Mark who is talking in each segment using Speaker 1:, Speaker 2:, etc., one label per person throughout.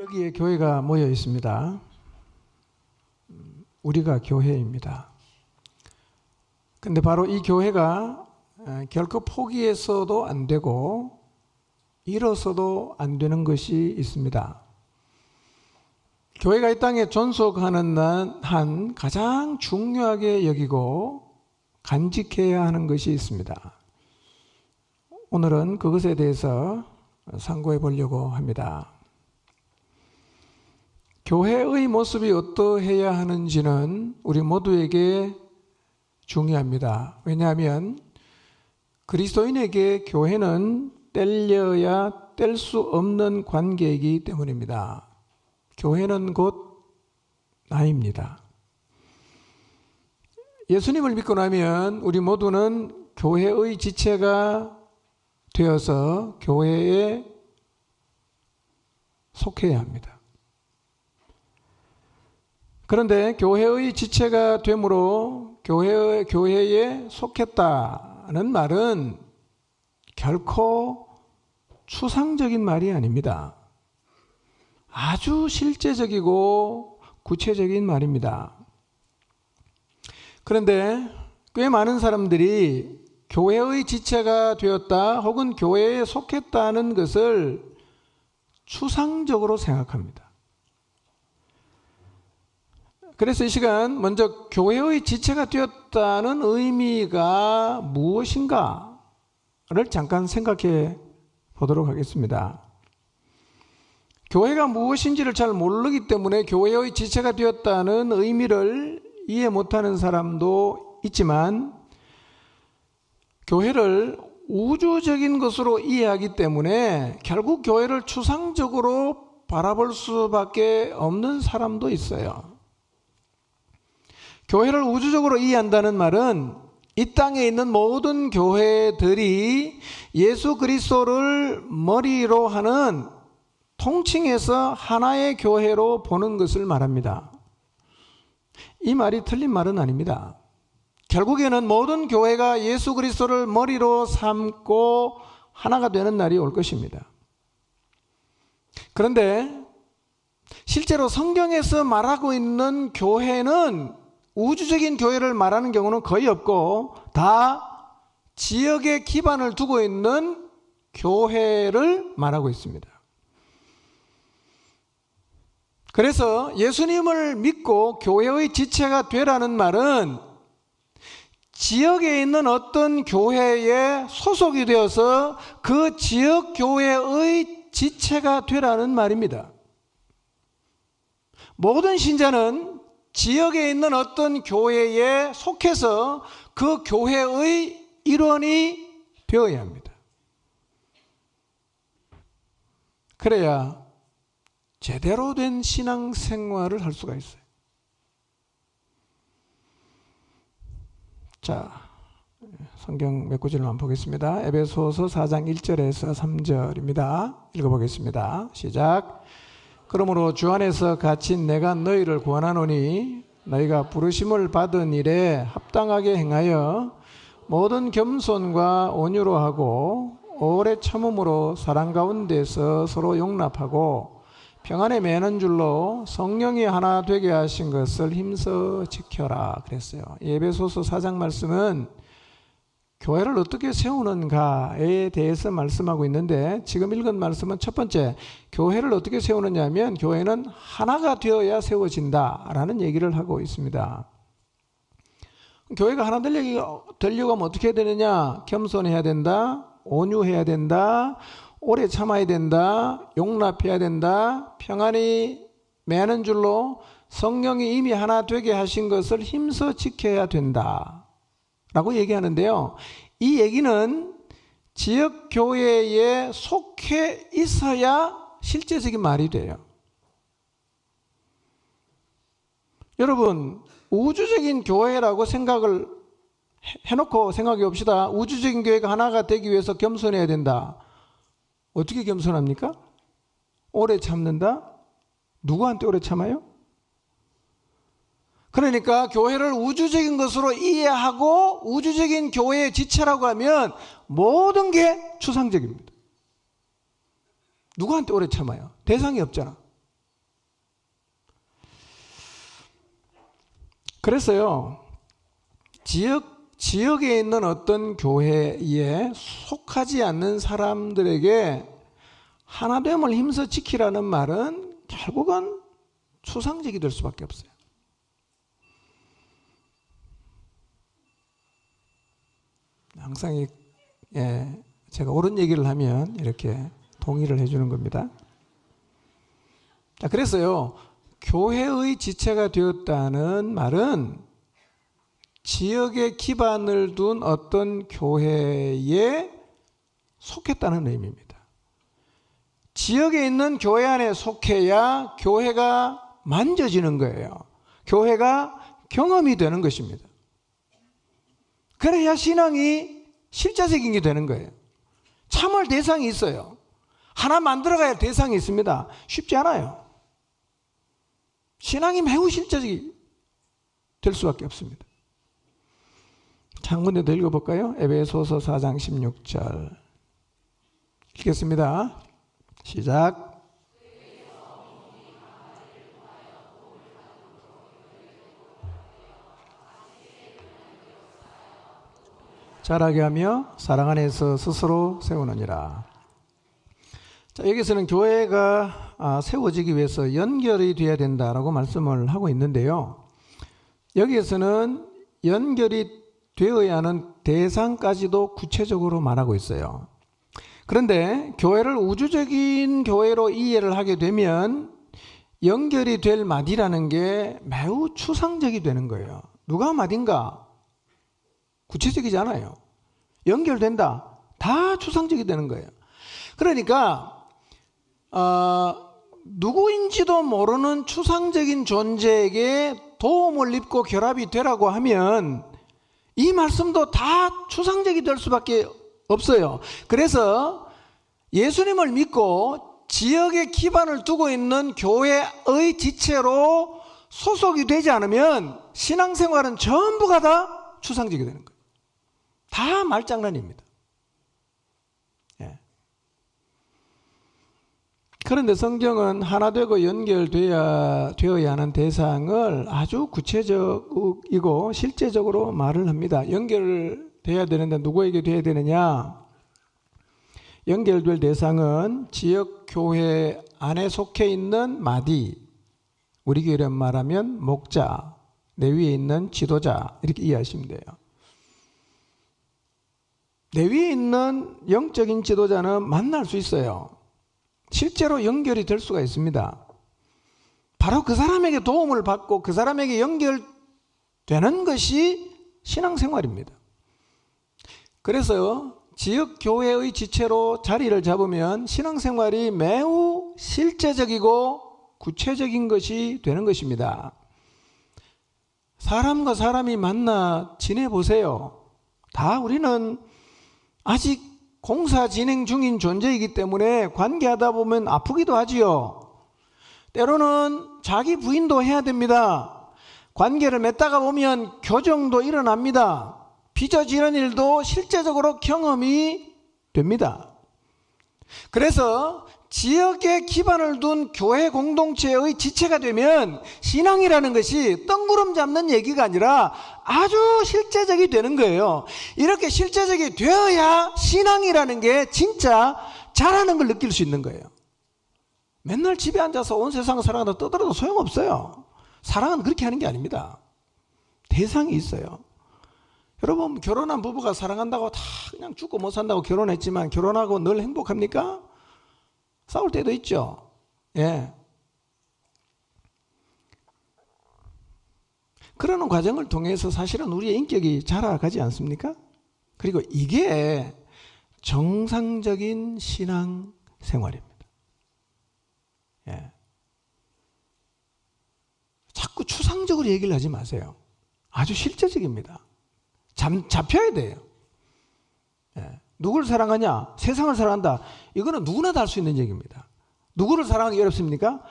Speaker 1: 여기에 교회가 모여 있습니다. 우리가 교회입니다. 근데 바로 이 교회가 결코 포기해서도 안 되고 잃어서도 안 되는 것이 있습니다. 교회가 이 땅에 존속하는 한 가장 중요하게 여기고 간직해야 하는 것이 있습니다. 오늘은 그것에 대해서 상고해 보려고 합니다. 교회의 모습이 어떠해야 하는지는 우리 모두에게 중요합니다. 왜냐하면 그리스도인에게 교회는 뗄려야 뗄 수 없는 관계이기 때문입니다. 교회는 곧 나입니다. 예수님을 믿고 나면 우리 모두는 교회의 지체가 되어서 교회에 속해야 합니다. 그런데 교회의 지체가 되므로 교회에 속했다는 말은 결코 추상적인 말이 아닙니다. 아주 실제적이고 구체적인 말입니다. 그런데 꽤 많은 사람들이 교회의 지체가 되었다 혹은 교회에 속했다는 것을 추상적으로 생각합니다. 그래서 이 시간 먼저 교회의 지체가 되었다는 의미가 무엇인가를 잠깐 생각해 보도록 하겠습니다. 교회가 무엇인지를 잘 모르기 때문에 교회의 지체가 되었다는 의미를 이해 못하는 사람도 있지만 교회를 우주적인 것으로 이해하기 때문에 결국 교회를 추상적으로 바라볼 수밖에 없는 사람도 있어요. 교회를 우주적으로 이해한다는 말은 이 땅에 있는 모든 교회들이 예수 그리스도를 머리로 하는 통칭해서 하나의 교회로 보는 것을 말합니다. 이 말이 틀린 말은 아닙니다. 결국에는 모든 교회가 예수 그리스도를 머리로 삼고 하나가 되는 날이 올 것입니다. 그런데 실제로 성경에서 말하고 있는 교회는 우주적인 교회를 말하는 경우는 거의 없고 다 지역에 기반을 두고 있는 교회를 말하고 있습니다. 그래서 예수님을 믿고 교회의 지체가 되라는 말은 지역에 있는 어떤 교회에 소속이 되어서 그 지역 교회의 지체가 되라는 말입니다. 모든 신자는 지역에 있는 어떤 교회에 속해서 그 교회의 일원이 되어야 합니다. 그래야 제대로 된 신앙생활을 할 수가 있어요. 자, 성경 몇 구절만 보겠습니다. 에베소서 4장 1절에서 3절입니다. 읽어보겠습니다. 시작. 그러므로 주 안에서 갇힌 내가 너희를 구원하노니 너희가 부르심을 받은 일에 합당하게 행하여 모든 겸손과 온유로 하고 오래 참음으로 사랑 가운데서 서로 용납하고 평안에 매는 줄로 성령이 하나 되게 하신 것을 힘써 지켜라 그랬어요. 에베소서 4장 말씀은 교회를 어떻게 세우는가에 대해서 말씀하고 있는데 지금 읽은 말씀은 첫 번째, 교회를 어떻게 세우느냐 하면 교회는 하나가 되어야 세워진다라는 얘기를 하고 있습니다. 교회가 하나 되려고 하면 어떻게 해야 되느냐? 겸손해야 된다, 온유해야 된다, 오래 참아야 된다, 용납해야 된다, 평안히 매는 줄로 성령이 이미 하나 되게 하신 것을 힘써 지켜야 된다 라고 얘기하는데요. 이 얘기는 지역교회에 속해 있어야 실제적인 말이 돼요. 여러분, 우주적인 교회라고 생각을 해놓고 생각해 봅시다. 우주적인 교회가 하나가 되기 위해서 겸손해야 된다. 어떻게 겸손합니까? 오래 참는다? 누구한테 오래 참아요? 그러니까 교회를 우주적인 것으로 이해하고 우주적인 교회의 지체라고 하면 모든 게 추상적입니다. 누구한테 오래 참아요? 대상이 없잖아. 그래서요, 지역에 있는 어떤 교회에 속하지 않는 사람들에게 하나됨을 힘써 지키라는 말은 결국은 추상적이 될 수밖에 없어요. 항상 제가 옳은 얘기를 하면 이렇게 동의를 해주는 겁니다. 자, 그래서요, 교회의 지체가 되었다는 말은 지역에 기반을 둔 어떤 교회에 속했다는 의미입니다. 지역에 있는 교회 안에 속해야 교회가 만져지는 거예요. 교회가 경험이 되는 것입니다. 그래야 신앙이 실제적인 게 되는 거예요. 참을 대상이 있어요. 하나 만들어가야 대상이 있습니다. 쉽지 않아요. 신앙이 매우 실제적이 될 수밖에 없습니다. 한 군데 더 읽어볼까요? 에베소서 4장 16절 읽겠습니다. 시작. 자라게 하며 사랑 안에서 스스로 세우느니라. 자, 여기서는 교회가 세워지기 위해서 연결이 되어야 된다라고 말씀을 하고 있는데요. 여기에서는 연결이 되어야 하는 대상까지도 구체적으로 말하고 있어요. 그런데 교회를 우주적인 교회로 이해를 하게 되면 연결이 될 마디라는 게 매우 추상적이 되는 거예요. 누가 마디인가? 구체적이지 않아요. 연결된다. 다 추상적이 되는 거예요. 그러니까 누구인지도 모르는 추상적인 존재에게 도움을 입고 결합이 되라고 하면 이 말씀도 다 추상적이 될 수밖에 없어요. 그래서 예수님을 믿고 지역에 기반을 두고 있는 교회의 지체로 소속이 되지 않으면 신앙생활은 전부가 다 추상적이 되는 거예요. 다 말장난입니다. 그런데 성경은 하나 되고 연결되어야 하는 대상을 아주 구체적이고 실제적으로 말을 합니다. 연결돼야 되는데 누구에게 돼야 되느냐? 연결될 대상은 지역교회 안에 속해 있는 마디, 우리 교회로 말하면 목자, 내 위에 있는 지도자, 이렇게 이해하시면 돼요. 내 위에 있는 영적인 지도자는 만날 수 있어요. 실제로 연결이 될 수가 있습니다. 바로 그 사람에게 도움을 받고 그 사람에게 연결되는 것이 신앙생활입니다. 그래서 지역교회의 지체로 자리를 잡으면 신앙생활이 매우 실제적이고 구체적인 것이 되는 것입니다. 사람과 사람이 만나 지내보세요. 다 우리는 아직 공사 진행 중인 존재이기 때문에 관계하다 보면 아프기도 하지요. 때로는 자기 부인도 해야 됩니다. 관계를 맺다가 보면 교정도 일어납니다. 빚어지는 일도 실제적으로 경험이 됩니다. 그래서 지역에 기반을 둔 교회 공동체의 지체가 되면 신앙이라는 것이 뜬구름 잡는 얘기가 아니라 아주 실제적이 되는 거예요. 이렇게 실제적이 되어야 신앙이라는 게 진짜 잘하는 걸 느낄 수 있는 거예요. 맨날 집에 앉아서 온 세상을 살아가다 떠들어도 소용없어요. 사랑은 그렇게 하는 게 아닙니다. 대상이 있어요. 여러분, 결혼한 부부가 사랑한다고 다 그냥 죽고 못 산다고 결혼했지만 결혼하고 늘 행복합니까? 싸울 때도 있죠. 예. 그러는 과정을 통해서 사실은 우리의 인격이 자라가지 않습니까? 그리고 이게 정상적인 신앙 생활입니다. 예. 자꾸 추상적으로 얘기를 하지 마세요. 아주 실제적입니다. 잡혀야 돼요. 예. 누구를 사랑하냐? 세상을 사랑한다. 이거는 누구나 다 할 수 있는 얘기입니다. 누구를 사랑하기 어렵습니까?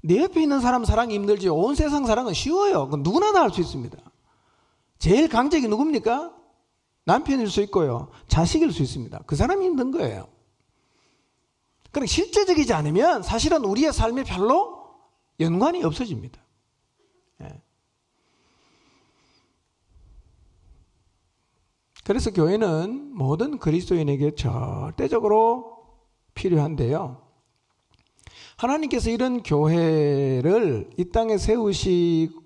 Speaker 1: 내 옆에 있는 사람 사랑이 힘들지 온 세상 사랑은 쉬워요. 그건 누구나 다 할 수 있습니다. 제일 강적이 누굽니까? 남편일 수 있고요. 자식일 수 있습니다. 그 사람이 힘든 거예요. 그러니까 실제적이지 않으면 사실은 우리의 삶에 별로 연관이 없어집니다. 예. 그래서 교회는 모든 그리스도인에게 절대적으로 필요한데요. 하나님께서 이런 교회를 이 땅에 세우시고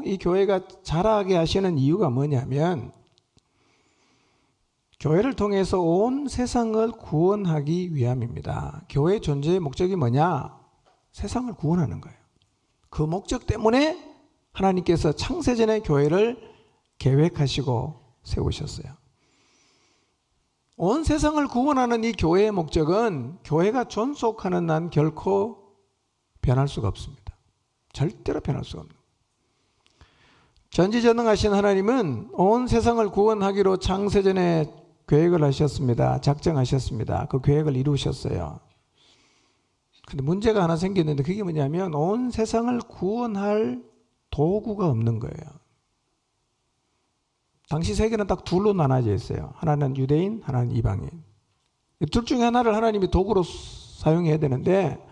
Speaker 1: 이 교회가 자라게 하시는 이유가 뭐냐면 교회를 통해서 온 세상을 구원하기 위함입니다. 교회의 존재의 목적이 뭐냐? 세상을 구원하는 거예요. 그 목적 때문에 하나님께서 창세전에 교회를 계획하시고 세우셨어요. 온 세상을 구원하는 이 교회의 목적은 교회가 존속하는 한 결코 변할 수가 없습니다. 절대로 변할 수가 없는 거예요. 전지전능하신 하나님은 온 세상을 구원하기로 창세전에 계획을 하셨습니다. 작정하셨습니다. 그 계획을 이루셨어요. 근데 문제가 하나 생겼는데 그게 뭐냐면 온 세상을 구원할 도구가 없는 거예요. 당시 세계는 딱 둘로 나눠져 있어요. 하나는 유대인, 하나는 이방인. 둘 중에 하나를 하나님이 도구로 사용해야 되는데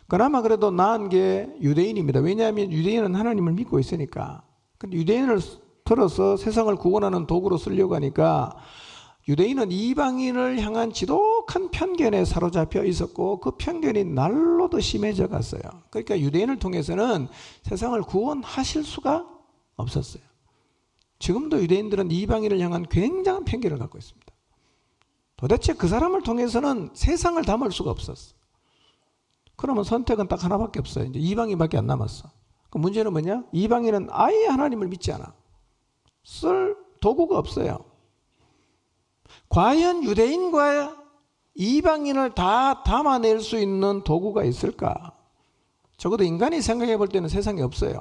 Speaker 1: 그나마 그래도 나은 게 유대인입니다. 왜냐하면 유대인은 하나님을 믿고 있으니까. 근데 유대인을 들어서 세상을 구원하는 도구로 쓰려고 하니까 유대인은 이방인을 향한 지독한 편견에 사로잡혀 있었고 그 편견이 날로 더 심해져 갔어요. 그러니까 유대인을 통해서는 세상을 구원하실 수가 없었어요. 지금도 유대인들은 이방인을 향한 굉장한 편견을 갖고 있습니다. 도대체 그 사람을 통해서는 세상을 담을 수가 없었어. 그러면 선택은 딱 하나밖에 없어요. 이제 이방인밖에 안 남았어. 그 문제는 뭐냐? 이방인은 아예 하나님을 믿지 않아. 쓸 도구가 없어요. 과연 유대인과 이방인을 다 담아낼 수 있는 도구가 있을까? 적어도 인간이 생각해 볼 때는 세상에 없어요.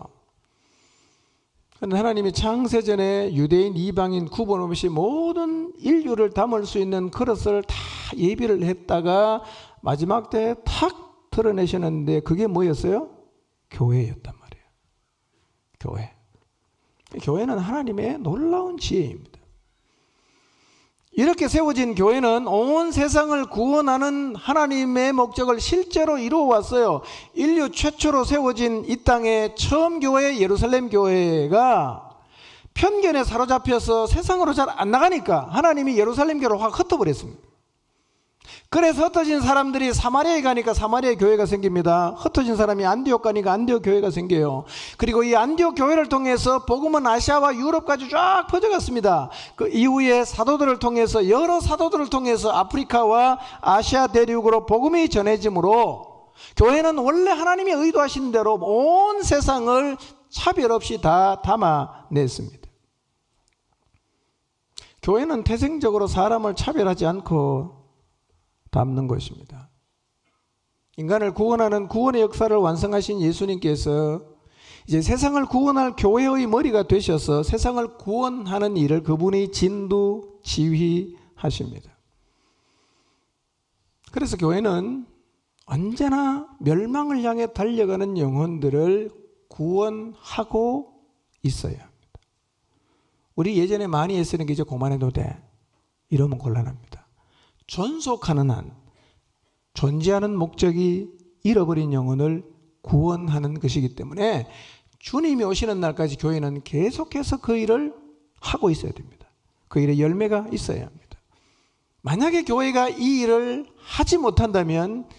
Speaker 1: 그런데 하나님이 창세전에 유대인, 이방인 구분 없이 모든 인류를 담을 수 있는 그릇을 다 예비를 했다가 마지막 때에 탁 드러내셨는데 그게 뭐였어요? 교회였단 말이에요. 교회. 교회는 하나님의 놀라운 지혜입니다. 이렇게 세워진 교회는 온 세상을 구원하는 하나님의 목적을 실제로 이루어왔어요. 인류 최초로 세워진 이 땅의 처음 교회 예루살렘 교회가 편견에 사로잡혀서 세상으로 잘 안 나가니까 하나님이 예루살렘 교회를 확 흩어버렸습니다. 그래서 흩어진 사람들이 사마리아에 가니까 사마리아 교회가 생깁니다. 흩어진 사람이 안디옥 가니까 안디옥 교회가 생겨요. 그리고 이 안디옥 교회를 통해서 복음은 아시아와 유럽까지 쫙 퍼져갔습니다. 그 이후에 사도들을 통해서 여러 사도들을 통해서 아프리카와 아시아 대륙으로 복음이 전해지므로 교회는 원래 하나님이 의도하신 대로 온 세상을 차별 없이 다 담아냈습니다. 교회는 태생적으로 사람을 차별하지 않고 담는 것입니다. 인간을 구원하는 구원의 역사를 완성하신 예수님께서 이제 세상을 구원할 교회의 머리가 되셔서 세상을 구원하는 일을 그분이 진두 지휘하십니다. 그래서 교회는 언제나 멸망을 향해 달려가는 영혼들을 구원하고 있어야 합니다. 우리 예전에 많이 했으는 게 이제 그만해도 돼. 이러면 곤란합니다. 존속하는 한, 존재하는 목적이 잃어버린 영혼을 구원하는 것이기 때문에 주님이 오시는 날까지 교회는 계속해서 그 일을 하고 있어야 됩니다. 그 일에 열매가 있어야 합니다. 만약에 교회가 이 일을 하지 못한다면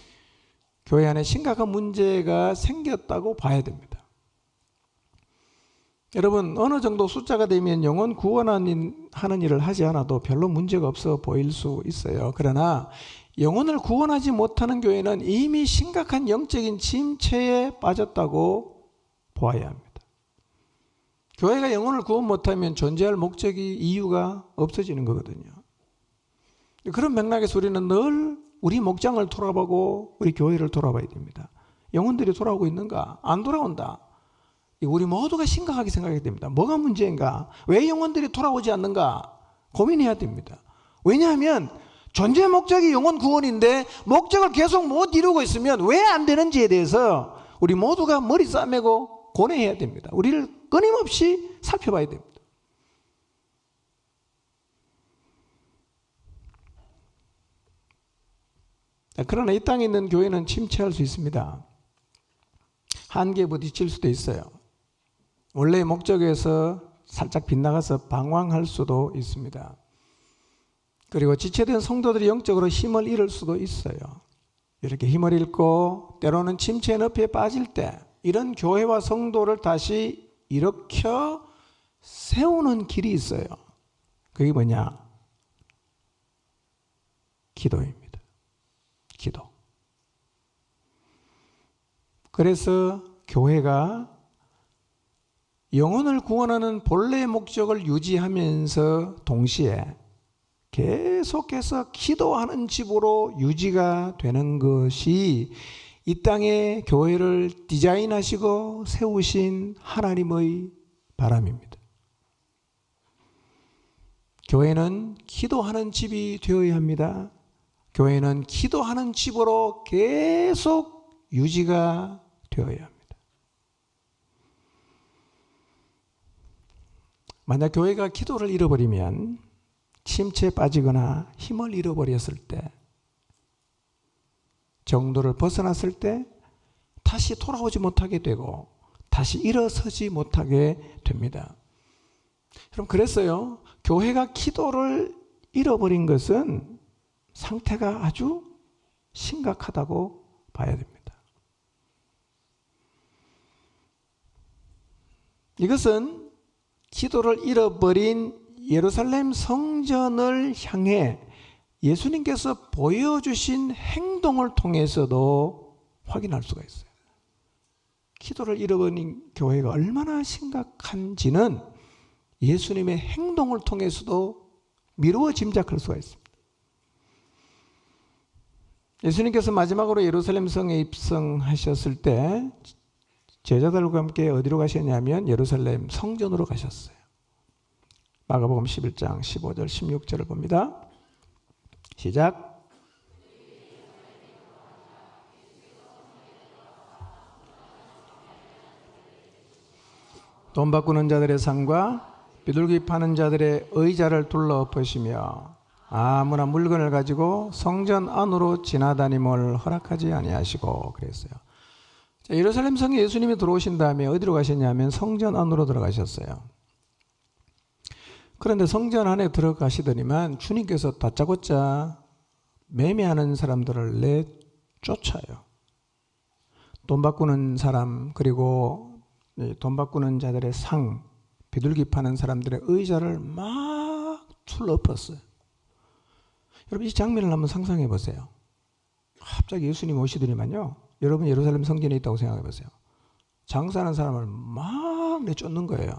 Speaker 1: 교회 안에 심각한 문제가 생겼다고 봐야 됩니다. 여러분, 어느 정도 숫자가 되면 영혼 구원하는 일을 하지 않아도 별로 문제가 없어 보일 수 있어요. 그러나 영혼을 구원하지 못하는 교회는 이미 심각한 영적인 침체에 빠졌다고 보아야 합니다. 교회가 영혼을 구원 못하면 존재할 목적이 이유가 없어지는 거거든요. 그런 맥락에서 우리는 늘 우리 목장을 돌아보고 우리 교회를 돌아봐야 됩니다. 영혼들이 돌아오고 있는가? 안 돌아온다. 우리 모두가 심각하게 생각해야 됩니다. 뭐가 문제인가? 왜 영혼들이 돌아오지 않는가? 고민해야 됩니다. 왜냐하면 존재 목적이 영혼 구원인데 목적을 계속 못 이루고 있으면 왜 안 되는지에 대해서 우리 모두가 머리 싸매고 고뇌해야 됩니다. 우리를 끊임없이 살펴봐야 됩니다. 그러나 이 땅에 있는 교회는 침체할 수 있습니다. 한계에 부딪힐 수도 있어요. 원래의 목적에서 살짝 빗나가서 방황할 수도 있습니다. 그리고 지체된 성도들이 영적으로 힘을 잃을 수도 있어요. 이렇게 힘을 잃고 때로는 침체의 늪에 빠질 때 이런 교회와 성도를 다시 일으켜 세우는 길이 있어요. 그게 뭐냐? 기도입니다. 기도. 그래서 교회가 영혼을 구원하는 본래의 목적을 유지하면서 동시에 계속해서 기도하는 집으로 유지가 되는 것이 이 땅에 교회를 디자인하시고 세우신 하나님의 바람입니다. 교회는 기도하는 집이 되어야 합니다. 교회는 기도하는 집으로 계속 유지가 되어야 합니다. 만약 교회가 기도를 잃어버리면 침체에 빠지거나 힘을 잃어버렸을 때, 정도를 벗어났을 때 다시 돌아오지 못하게 되고 다시 일어서지 못하게 됩니다. 여러분, 그랬어요. 교회가 기도를 잃어버린 것은 상태가 아주 심각하다고 봐야 됩니다. 이것은 기도를 잃어버린 예루살렘 성전을 향해 예수님께서 보여주신 행동을 통해서도 확인할 수가 있어요. 기도를 잃어버린 교회가 얼마나 심각한지는 예수님의 행동을 통해서도 미루어 짐작할 수가 있습니다. 예수님께서 마지막으로 예루살렘 성에 입성하셨을 때 제자들과 함께 어디로 가셨냐면 예루살렘 성전으로 가셨어요. 마가복음 11장 15절 16절을 봅니다. 시작. 돈 바꾸는 자들의 상과 비둘기 파는 자들의 의자를 둘러 엎으시며 아무나 물건을 가지고 성전 안으로 지나다님을 허락하지 아니하시고 그랬어요. 자, 예루살렘 성에 예수님이 들어오신 다음에 어디로 가셨냐면 성전 안으로 들어가셨어요. 그런데 성전 안에 들어가시더니만 주님께서 다짜고짜 매매하는 사람들을 내쫓아요. 돈 바꾸는 사람, 그리고 돈 바꾸는 자들의 상, 비둘기 파는 사람들의 의자를 막 둘러엎었어요. 여러분, 이 장면을 한번 상상해 보세요. 갑자기 예수님 오시더니만요, 여러분 예루살렘 성전에 있다고 생각해 보세요. 장사하는 사람을 막 내쫓는 거예요.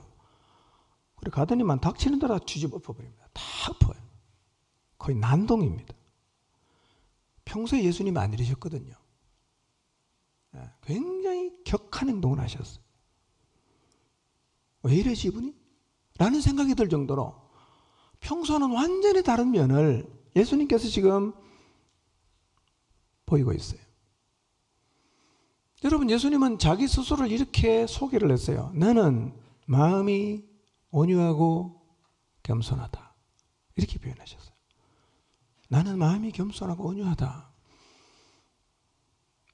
Speaker 1: 그리고 가더니만 닥치는 대로 뒤집어 엎어버립니다. 다 엎어요. 거의 난동입니다. 평소에 예수님 안 이러셨거든요. 굉장히 격한 행동을 하셨어요. 왜 이러지 이분이? 라는 생각이 들 정도로 평소와는 완전히 다른 면을 예수님께서 지금 보이고 있어요. 여러분, 예수님은 자기 스스로를 이렇게 소개를 했어요. 나는 마음이 온유하고 겸손하다. 이렇게 표현하셨어요. 나는 마음이 겸손하고 온유하다.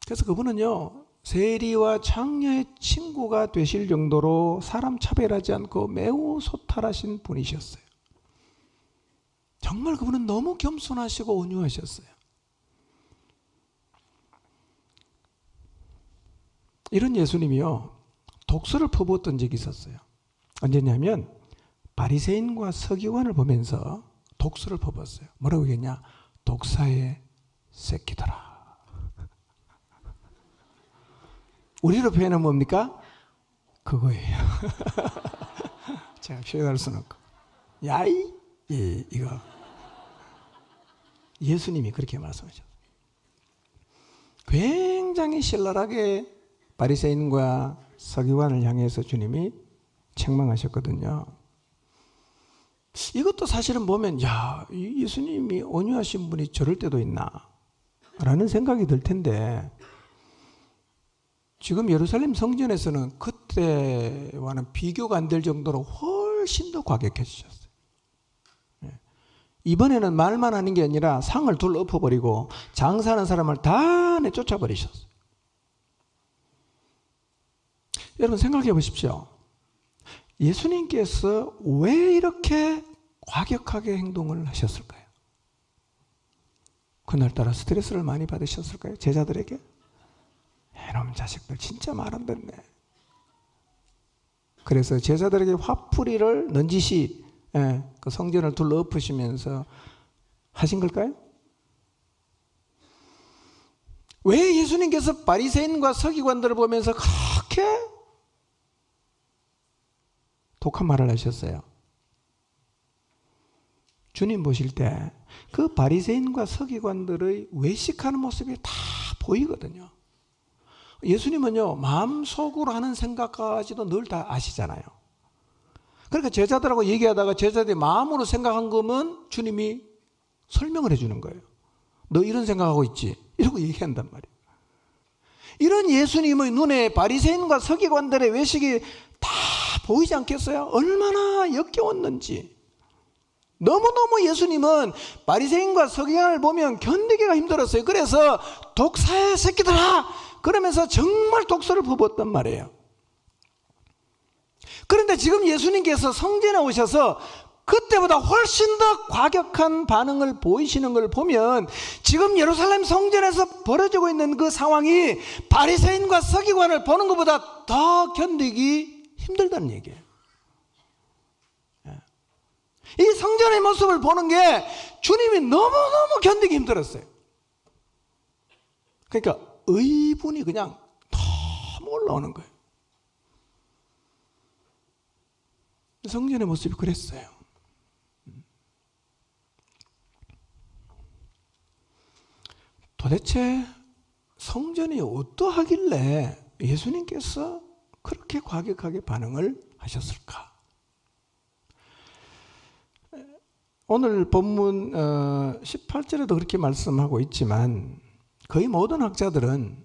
Speaker 1: 그래서 그분은요, 세리와 장녀의 친구가 되실 정도로 사람 차별하지 않고 매우 소탈하신 분이셨어요. 정말 그분은 너무 겸손하시고 온유하셨어요. 이런 예수님이요, 독수를 퍼부었던 적이 있었어요. 언제냐면 바리새인과 서기관을 보면서 독수를 퍼부었어요. 뭐라고 얘기했냐? 독사의 새끼들아. 우리로 표현하면 뭡니까? 그거예요. 제가 표현할 수는 없고. 야이? 예, 이거. 예수님이 그렇게 말씀하셨어요. 굉장히 신랄하게 바리새인과 서기관을 향해서 주님이 책망하셨거든요. 이것도 사실은 보면, 야, 예수님이 온유하신 분이 저럴 때도 있나? 라는 생각이 들 텐데, 지금 예루살렘 성전에서는 그때와는 비교가 안 될 정도로 훨씬 더 과격해지셨어요. 이번에는 말만 하는 게 아니라 상을 둘러 엎어버리고 장사하는 사람을 다 내쫓아버리셨어요. 여러분, 생각해 보십시오. 예수님께서 왜 이렇게 과격하게 행동을 하셨을까요? 그날따라 스트레스를 많이 받으셨을까요? 제자들에게? 이놈 자식들 진짜 말 안 듣네. 그래서 제자들에게 화풀이를 넌지시 그 성전을 둘러 엎으시면서 하신 걸까요? 왜 예수님께서 바리새인과 서기관들을 보면서 그렇게 독한 말을 하셨어요? 주님 보실 때 그 바리새인과 서기관들의 외식하는 모습이 다 보이거든요. 예수님은요, 마음속으로 하는 생각까지도 늘 다 아시잖아요. 그러니까 제자들하고 얘기하다가 제자들이 마음으로 생각한 거면 주님이 설명을 해주는 거예요. 너 이런 생각하고 있지? 이러고 얘기한단 말이에요. 이런 예수님의 눈에 바리새인과 서기관들의 외식이 다 보이지 않겠어요? 얼마나 역겨웠는지. 너무너무 예수님은 바리새인과 서기관을 보면 견디기가 힘들었어요. 그래서 독사의 새끼들아! 그러면서 정말 독서를 부었단 말이에요. 그런데 지금 예수님께서 성전에 오셔서 그때보다 훨씬 더 과격한 반응을 보이시는 걸 보면 지금 예루살렘 성전에서 벌어지고 있는 그 상황이 바리새인과 서기관을 보는 것보다 더 견디기 힘들다는 얘기예요. 이 성전의 모습을 보는 게 주님이 너무너무 견디기 힘들었어요. 그러니까 의분이 그냥 너무 올라오는 거예요. 성전의 모습이 그랬어요. 도대체 성전이 어떠하길래 예수님께서 그렇게 과격하게 반응을 하셨을까? 오늘 본문 18절에도 그렇게 말씀하고 있지만 거의 모든 학자들은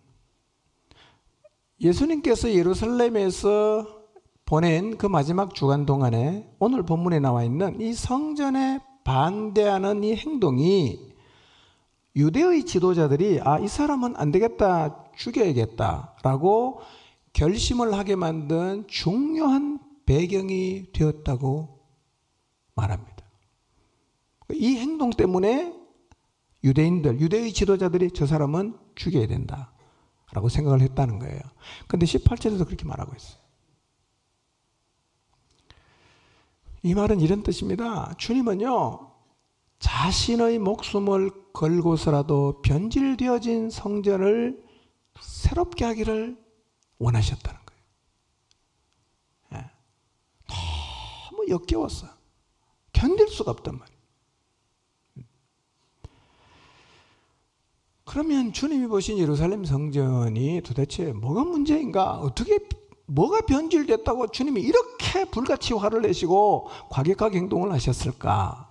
Speaker 1: 예수님께서 예루살렘에서 보낸 그 마지막 주간 동안에 오늘 본문에 나와 있는 이 성전에 반대하는 이 행동이 유대의 지도자들이 이 사람은 안 되겠다, 죽여야겠다라고 결심을 하게 만든 중요한 배경이 되었다고 말합니다. 이 행동 때문에 유대의 지도자들이 저 사람은 죽여야 된다라고 생각을 했다는 거예요. 그런데 18절에도 그렇게 말하고 있어요. 이 말은 이런 뜻입니다. 주님은요, 자신의 목숨을 걸고서라도 변질되어진 성전을 새롭게 하기를 원하셨다는 거예요. 너무 역겨웠어. 견딜 수가 없단 말이에요. 그러면 주님이 보신 예루살렘 성전이 도대체 뭐가 문제인가? 어떻게 뭐가 변질됐다고 주님이 이렇게 불같이 화를 내시고 과격하게 행동을 하셨을까?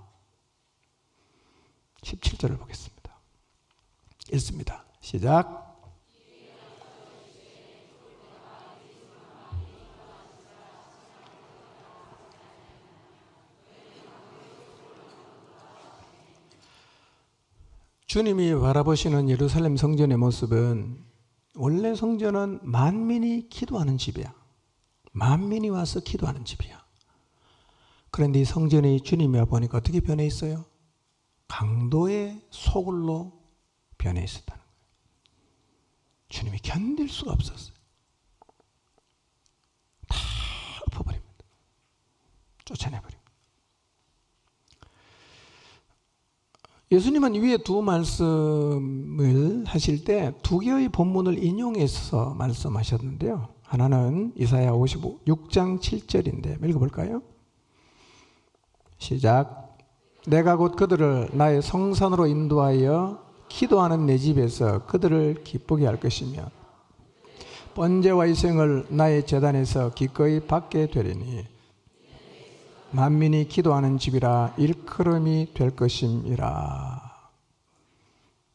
Speaker 1: 17절을 보겠습니다. 읽습니다. 시작. 주님이 바라보시는 예루살렘 성전의 모습은 원래 성전은 만민이 기도하는 집이야. 만민이 와서 기도하는 집이야. 그런데 이 성전이 주님이 와보니까 어떻게 변해 있어요? 강도의 소굴로 변해 있었다는 거예요. 주님이 견딜 수가 없었어요. 다 엎어버립니다. 쫓아내버립니다. 예수님은 위에 두 말씀을 하실 때 두 개의 본문을 인용해서 말씀하셨는데요. 하나는 이사야 56장 7절인데 읽어볼까요? 시작. 내가 곧 그들을 나의 성산으로 인도하여 기도하는 내 집에서 그들을 기쁘게 할 것이며 번제와 희생을 나의 제단에서 기꺼이 받게 되리니 만민이 기도하는 집이라 일컬음이 될 것임이라.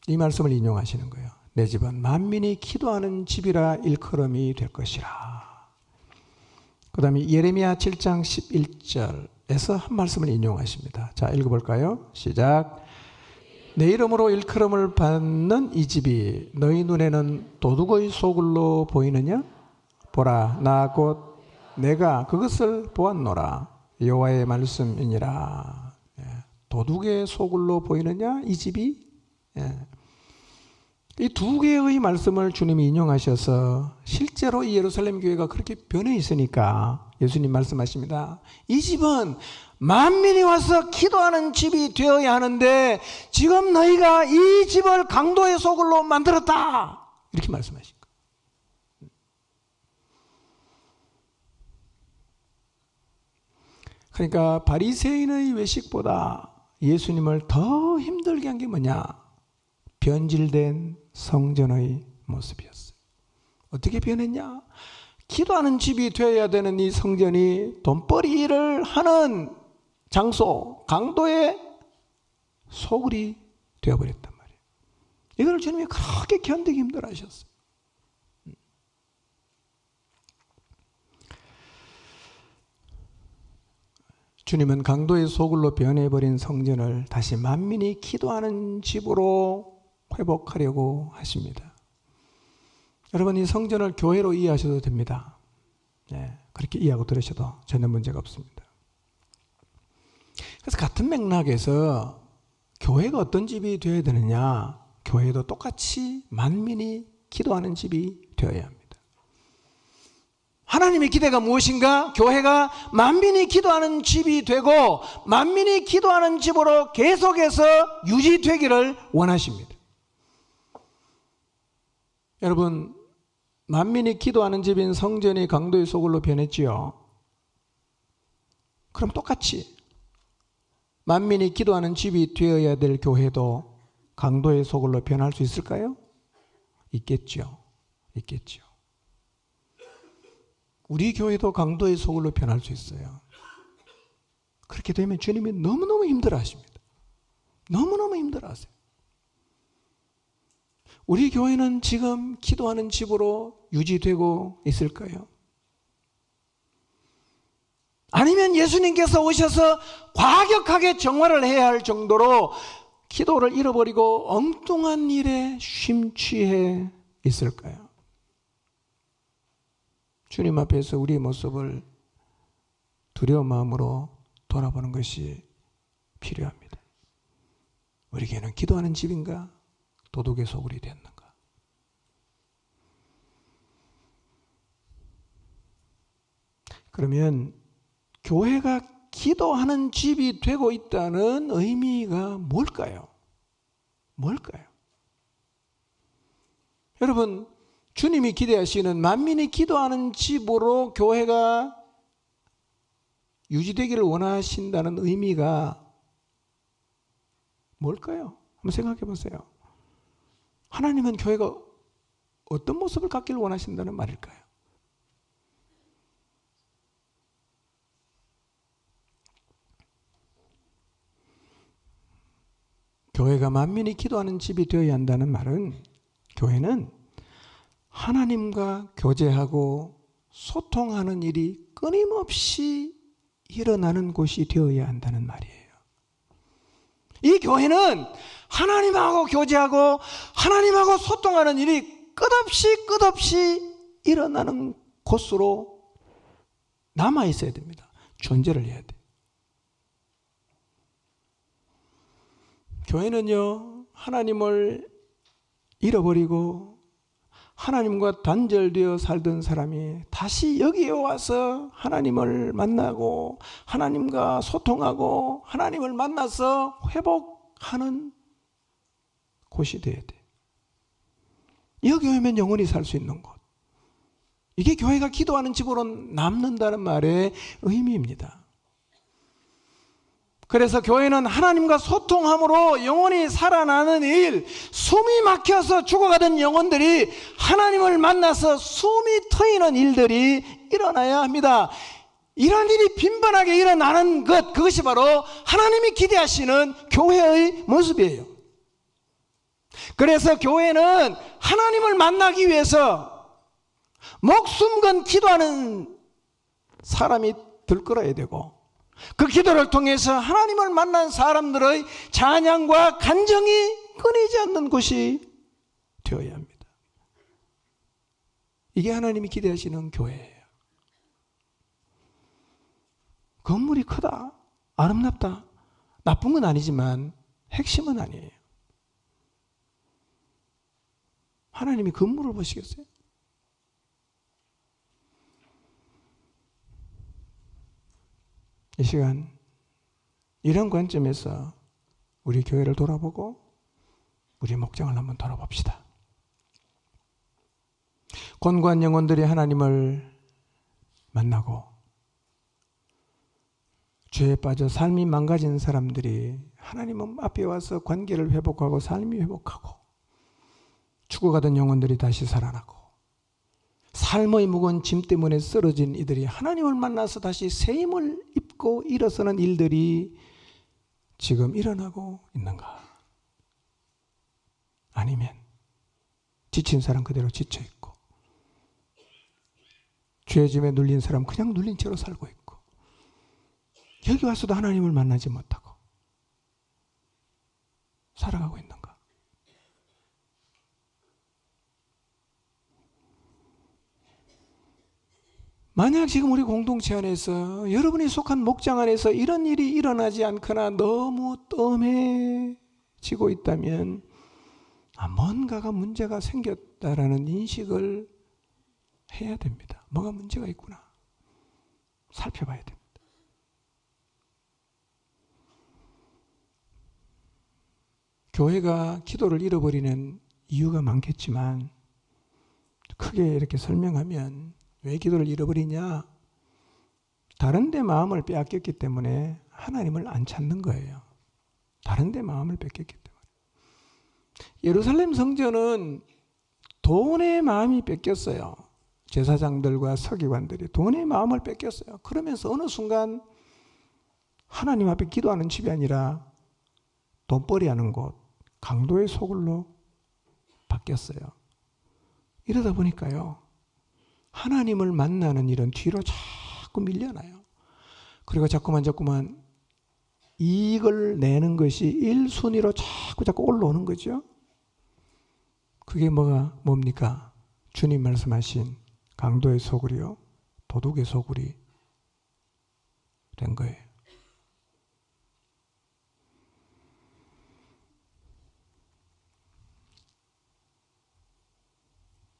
Speaker 1: 이 말씀을 인용하시는 거예요. 내 집은 만민이 기도하는 집이라 일컬음이 될 것이라. 그 다음에 예레미야 7장 11절에서 한 말씀을 인용하십니다. 자, 읽어볼까요? 시작. 내 이름으로 일컬음을 받는 이 집이 너희 눈에는 도둑의 소굴로 보이느냐? 보라, 나 곧 내가 그것을 보았노라. 여호와의 말씀이니라. 도둑의 소굴로 보이느냐 이 집이? 이 두 개의 말씀을 주님이 인용하셔서 실제로 이 예루살렘 교회가 그렇게 변해 있으니까 예수님 말씀하십니다. 이 집은 만민이 와서 기도하는 집이 되어야 하는데 지금 너희가 이 집을 강도의 소굴로 만들었다. 이렇게 말씀하신 거예요. 그러니까 바리새인의 외식보다 예수님을 더 힘들게 한 게 뭐냐? 변질된 성전의 모습이었어요. 어떻게 변했냐? 기도하는 집이 되어야 되는 이 성전이 돈벌이를 하는 장소, 강도의 소굴이 되어버렸단 말이에요. 이걸 주님이 그렇게 견디기 힘들어 하셨어요. 주님은 강도의 소굴로 변해버린 성전을 다시 만민이 기도하는 집으로 회복하려고 하십니다. 여러분, 이 성전을 교회로 이해하셔도 됩니다. 그렇게 이해하고 들으셔도 전혀 문제가 없습니다. 그래서 같은 맥락에서 교회가 어떤 집이 되어야 되느냐? 교회도 똑같이 만민이 기도하는 집이 되어야 합니다. 하나님의 기대가 무엇인가? 교회가 만민이 기도하는 집이 되고 만민이 기도하는 집으로 계속해서 유지되기를 원하십니다. 여러분, 만민이 기도하는 집인 성전이 강도의 소굴로 변했지요. 그럼 똑같이 만민이 기도하는 집이 되어야 될 교회도 강도의 소굴로 변할 수 있을까요? 있겠죠. 있겠죠. 우리 교회도 강도의 소굴로 변할 수 있어요. 그렇게 되면 주님이 너무너무 힘들어 하십니다. 너무너무 힘들어 하세요. 우리 교회는 지금 기도하는 집으로 유지되고 있을까요? 아니면 예수님께서 오셔서 과격하게 정화를 해야 할 정도로 기도를 잃어버리고 엉뚱한 일에 심취해 있을까요? 주님 앞에서 우리의 모습을 두려운 마음으로 돌아보는 것이 필요합니다. 우리 교회는 기도하는 집인가? 도둑의 소굴이 되었는가? 그러면 교회가 기도하는 집이 되고 있다는 의미가 뭘까요? 뭘까요? 여러분, 주님이 기대하시는 만민이 기도하는 집으로 교회가 유지되기를 원하신다는 의미가 뭘까요? 한번 생각해 보세요. 하나님은 교회가 어떤 모습을 갖기를 원하신다는 말일까요? 교회가 만민이 기도하는 집이 되어야 한다는 말은 교회는 하나님과 교제하고 소통하는 일이 끊임없이 일어나는 곳이 되어야 한다는 말이에요. 이 교회는 하나님하고 교제하고 하나님하고 소통하는 일이 끝없이 일어나는 곳으로 남아 있어야 됩니다. 존재를 해야 돼요. 교회는요, 하나님을 잃어버리고 하나님과 단절되어 살던 사람이 다시 여기에 와서 하나님을 만나고 하나님과 소통하고 하나님을 만나서 회복하는 곳이 되어야 돼요. 여기 오면 영원히 살 수 있는 곳. 이게 교회가 기도하는 집으로 남는다는 말의 의미입니다. 그래서 교회는 하나님과 소통함으로 영원히 살아나는 일, 숨이 막혀서 죽어가던 영혼들이 하나님을 만나서 숨이 트이는 일들이 일어나야 합니다. 이런 일이 빈번하게 일어나는 것, 그것이 바로 하나님이 기대하시는 교회의 모습이에요. 그래서 교회는 하나님을 만나기 위해서 목숨 건 기도하는 사람이 들끓어야 되고, 그 기도를 통해서 하나님을 만난 사람들의 찬양과 간정이 끊이지 않는 곳이 되어야 합니다. 이게 하나님이 기대하시는 교회예요. 건물이 크다, 아름답다, 나쁜 건 아니지만 핵심은 아니에요. 하나님이 건물을 보시겠어요? 이 시간 이런 관점에서 우리 교회를 돌아보고 우리 목장을 한번 돌아봅시다. 곤고한 영혼들이 하나님을 만나고 죄에 빠져 삶이 망가진 사람들이 하나님 앞에 와서 관계를 회복하고 삶이 회복하고 죽어가던 영혼들이 다시 살아나고 삶의 무거운 짐 때문에 쓰러진 이들이 하나님을 만나서 다시 새 힘을 입고 일어서는 일들이 지금 일어나고 있는가? 아니면 지친 사람 그대로 지쳐있고 죄의 짐에 눌린 사람 그냥 눌린 채로 살고 있고 여기 와서도 하나님을 만나지 못하고 살아가고 있는가? 만약 지금 우리 공동체 안에서 여러분이 속한 목장 안에서 이런 일이 일어나지 않거나 너무 뜸해지고 있다면 뭔가가 문제가 생겼다라는 인식을 해야 됩니다. 뭐가 문제가 있구나 살펴봐야 됩니다. 교회가 기도를 잃어버리는 이유가 많겠지만 크게 이렇게 설명하면 왜 기도를 잃어버리냐? 다른 데 마음을 빼앗겼기 때문에 하나님을 안 찾는 거예요. 다른 데 마음을 뺏겼기 때문에. 예루살렘 성전은 돈의 마음이 뺏겼어요. 제사장들과 서기관들이 돈의 마음을 뺏겼어요. 그러면서 어느 순간 하나님 앞에 기도하는 집이 아니라 돈벌이 하는 곳, 강도의 소굴로 바뀌었어요. 이러다 보니까요. 하나님을 만나는 일은 뒤로 자꾸 밀려나요. 그리고 자꾸만 이익을 내는 것이 1순위로 자꾸 올라오는 거죠. 그게 뭡니까? 주님 말씀하신 강도의 소굴이요, 도둑의 소굴이 된 거예요.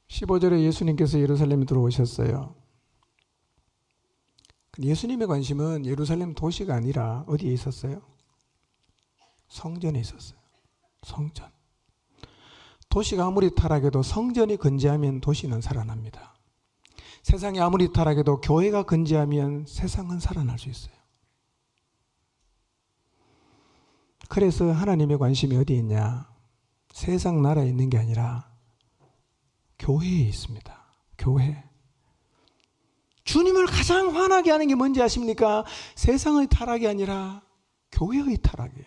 Speaker 1: (15절에) 예수님께서 예루살렘에 들어오셨어요. 예수님의 관심은 예루살렘 도시가 아니라 어디에 있었어요? 성전에 있었어요. 성전. 도시가 아무리 타락해도 성전이 건재하면 도시는 살아납니다. 세상이 아무리 타락해도 교회가 건재하면 세상은 살아날 수 있어요. 그래서 하나님의 관심이 어디에 있냐? 세상 나라에 있는 게 아니라 교회에 있습니다. 교회. 주님을 가장 화나게 하는 게 뭔지 아십니까? 세상의 타락이 아니라 교회의 타락이에요.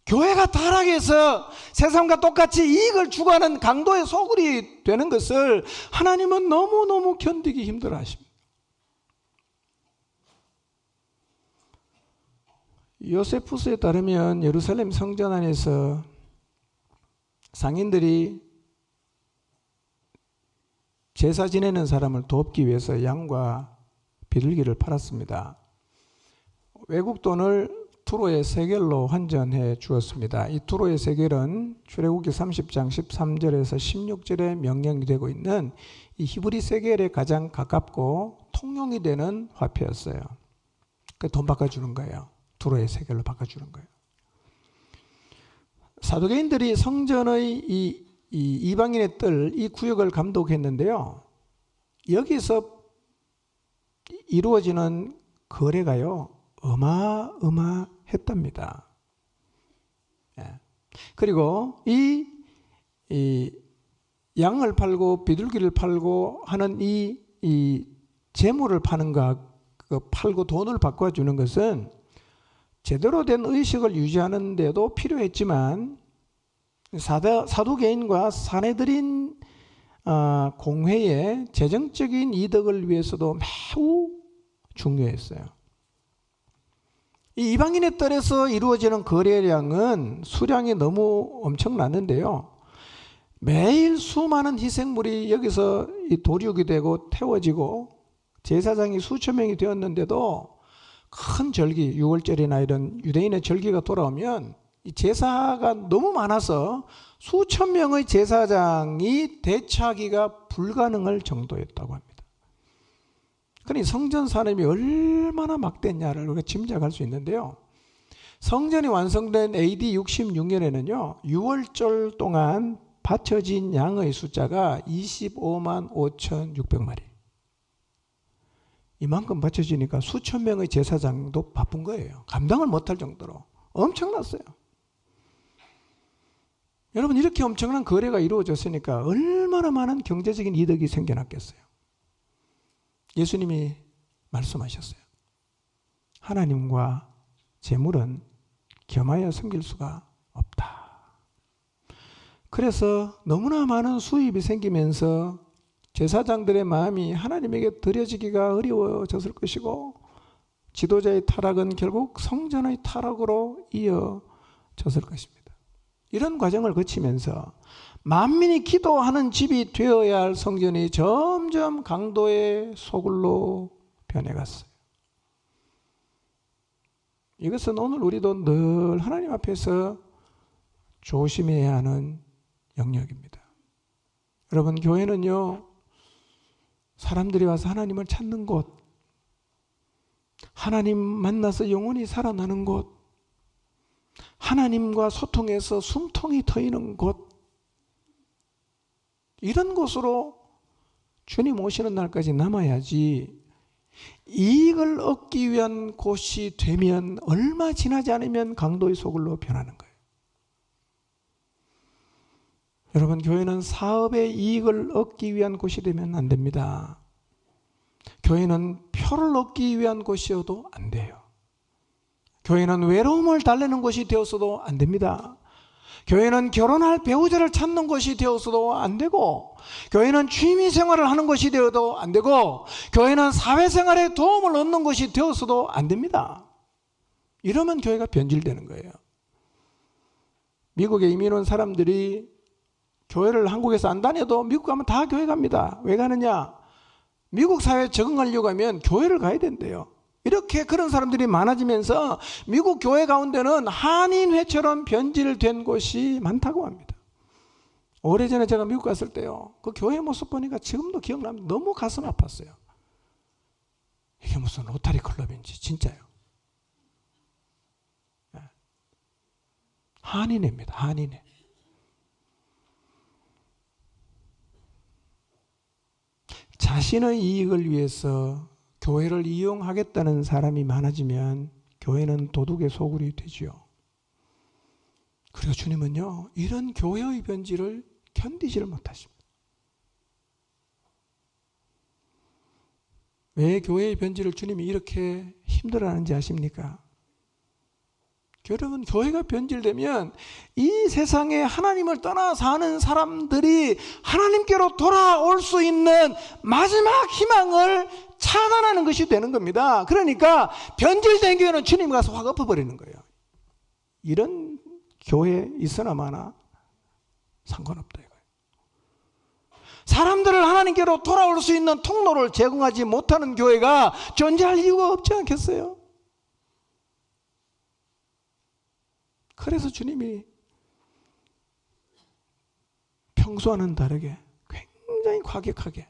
Speaker 1: 교회가 타락해서 세상과 똑같이 이익을 추구하는 강도의 소굴이 되는 것을 하나님은 너무너무 견디기 힘들어 하십니다. 요세푸스에 따르면 예루살렘 성전 안에서 상인들이 제사 지내는 사람을 돕기 위해서 양과 비둘기를 팔았습니다. 외국 돈을 투로의 세겔로 환전해 주었습니다. 이 투로의 세겔은 출애굽기 30장 13절에서 16절에 명령이 되고 있는 이 히브리 세겔에 가장 가깝고 통용이 되는 화폐였어요. 그 돈 바꿔주는 거예요. 투로의 세겔로 바꿔주는 거예요. 사두개인들이 성전의 이 이방인의 뜰, 이 구역을 감독했는데요. 여기서 이루어지는 거래가요, 어마어마했답니다. 예. 그리고 이 양을 팔고 비둘기를 팔고 하는 이 재물을 파는 팔고 돈을 바꿔주는 것은 제대로 된 의식을 유지하는 데도 필요했지만 사두개인과 사내들인 공회의 재정적인 이득을 위해서도 매우 중요했어요. 이 이방인의 뜰에서 이루어지는 거래량은 수량이 너무 엄청났는데요. 매일 수많은 희생물이 여기서 이 도륙이 되고 태워지고 제사장이 수천 명이 되었는데도 큰 절기, 6월절이나 이런 유대인의 절기가 돌아오면 이 제사가 너무 많아서 수천 명의 제사장이 대처하기가 불가능할 정도였다고 합니다. 그러니 성전 산업이 얼마나 막대냐를 우리가 짐작할 수 있는데요. 성전이 완성된 AD 66년에는요, 6월절 동안 바쳐진 양의 숫자가 25만 5,600마리. 이만큼 바쳐지니까 수천 명의 제사장도 바쁜 거예요. 감당을 못할 정도로 엄청났어요. 여러분, 이렇게 엄청난 거래가 이루어졌으니까 얼마나 많은 경제적인 이득이 생겨났겠어요. 예수님이 말씀하셨어요. 하나님과 재물은 겸하여 섬길 수가 없다. 그래서 너무나 많은 수입이 생기면서 제사장들의 마음이 하나님에게 드려지기가 어려워졌을 것이고, 지도자의 타락은 결국 성전의 타락으로 이어졌을 것입니다. 이런 과정을 거치면서 만민이 기도하는 집이 되어야 할 성전이 점점 강도의 소굴로 변해갔어요. 이것은 오늘 우리도 늘 하나님 앞에서 조심해야 하는 영역입니다. 여러분, 교회는요, 사람들이 와서 하나님을 찾는 곳, 하나님 만나서 영혼이 살아나는 곳, 하나님과 소통해서 숨통이 트이는 곳, 이런 곳으로 주님 오시는 날까지 남아야지, 이익을 얻기 위한 곳이 되면 얼마 지나지 않으면 강도의 소굴로 변하는 거예요. 여러분, 교회는 사업의 이익을 얻기 위한 곳이 되면 안 됩니다. 교회는 표를 얻기 위한 곳이어도 안 돼요. 교회는 외로움을 달래는 곳이 되어서도 안 됩니다. 교회는 결혼할 배우자를 찾는 곳이 되어서도 안 되고, 교회는 취미 생활을 하는 곳이 되어도 안 되고, 교회는 사회생활에 도움을 얻는 곳이 되어서도 안 됩니다. 이러면 교회가 변질되는 거예요. 미국에 이민 온 사람들이 교회를 한국에서 안 다녀도 미국 가면 다 교회 갑니다. 왜 가느냐? 미국 사회에 적응하려고 하면 교회를 가야 된대요. 이렇게 그런 사람들이 많아지면서 미국 교회 가운데는 한인회처럼 변질된 곳이 많다고 합니다. 오래전에 제가 미국 갔을 때요, 그 교회 모습 보니까 지금도 기억납니다. 너무 가슴 아팠어요. 이게 무슨 로타리 클럽인지 진짜요. 한인회입니다. 한인회. 자신의 이익을 위해서 교회를 이용하겠다는 사람이 많아지면 교회는 도둑의 소굴이 되지요. 그리고 주님은요, 이런 교회의 변질을 견디지를 못하십니다. 왜 교회의 변질을 주님이 이렇게 힘들어하는지 아십니까? 여러분, 교회가 변질되면 이 세상에 하나님을 떠나 사는 사람들이 하나님께로 돌아올 수 있는 마지막 희망을 차단하는 것이 되는 겁니다. 그러니까 변질된 교회는 주님 가서 확 엎어버리는 거예요. 이런 교회 있으나 마나 상관없다 이거예요. 사람들을 하나님께로 돌아올 수 있는 통로를 제공하지 못하는 교회가 존재할 이유가 없지 않겠어요? 그래서 주님이 평소와는 다르게 굉장히 과격하게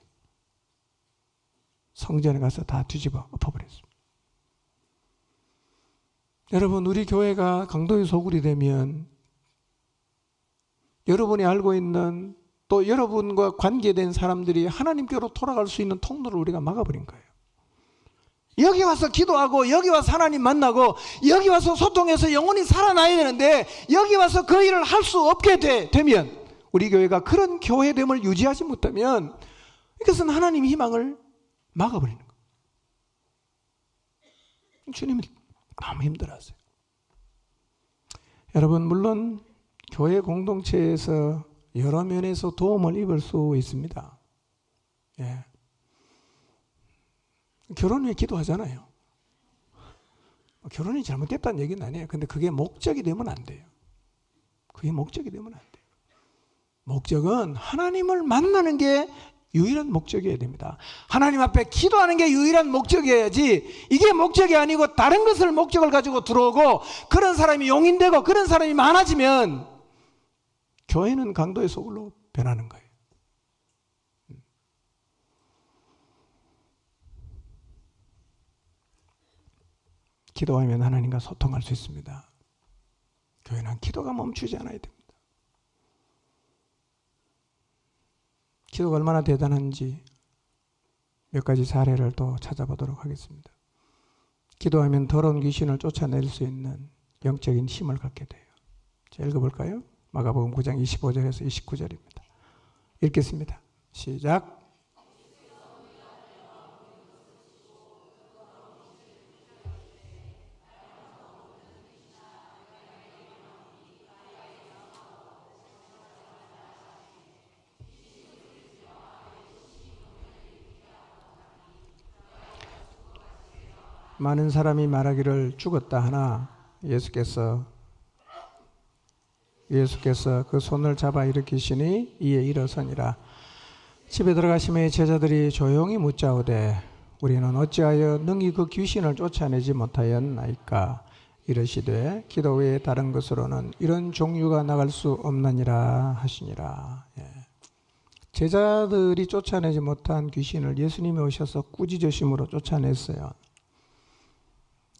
Speaker 1: 성전에 가서 다 뒤집어 엎어버렸습니다. 여러분, 우리 교회가 강도의 소굴이 되면 여러분이 알고 있는, 또 여러분과 관계된 사람들이 하나님께로 돌아갈 수 있는 통로를 우리가 막아버린 거예요. 여기 와서 기도하고, 여기 와서 하나님 만나고, 여기 와서 소통해서 영혼이 살아나야 되는데, 여기 와서 그 일을 할 수 없게 되면, 우리 교회가 그런 교회됨을 유지하지 못하면 이것은 하나님의 희망을 막아버리는 거예요. 주님이 너무 힘들어하세요. 여러분, 물론 교회 공동체에서 여러 면에서 도움을 입을 수 있습니다. 예. 결혼 위해 기도하잖아요. 결혼이 잘못됐다는 얘기는 아니에요. 근데 그게 목적이 되면 안 돼요. 그게 목적이 되면 안 돼요. 목적은 하나님을 만나는 게 유일한 목적이어야 됩니다. 하나님 앞에 기도하는 게 유일한 목적이어야지, 이게 목적이 아니고 다른 것을 목적을 가지고 들어오고 그런 사람이 용인되고 그런 사람이 많아지면 교회는 강도의 소굴로 변하는 거예요. 기도하면 하나님과 소통할 수 있습니다. 교회는 기도가 멈추지 않아야 됩니다. 기도가 얼마나 대단한지 몇 가지 사례를 또 찾아보도록 하겠습니다. 기도하면 더러운 귀신을 쫓아낼 수 있는 영적인 힘을 갖게 돼요. 자, 읽어볼까요? 마가복음 9장 25절에서 29절입니다. 읽겠습니다. 시작. 많은 사람이 말하기를 죽었다 하나 예수께서 그 손을 잡아 일으키시니 이에 일어서니라. 집에 들어가시매 제자들이 조용히 묻자오되 우리는 어찌하여 능히 그 귀신을 쫓아내지 못하였나이까. 이르시되 기도 외에 다른 것으로는 이런 종류가 나갈 수 없느니라 하시니라. 제자들이 쫓아내지 못한 귀신을 예수님이 오셔서 꾸짖으심으로 쫓아냈어요.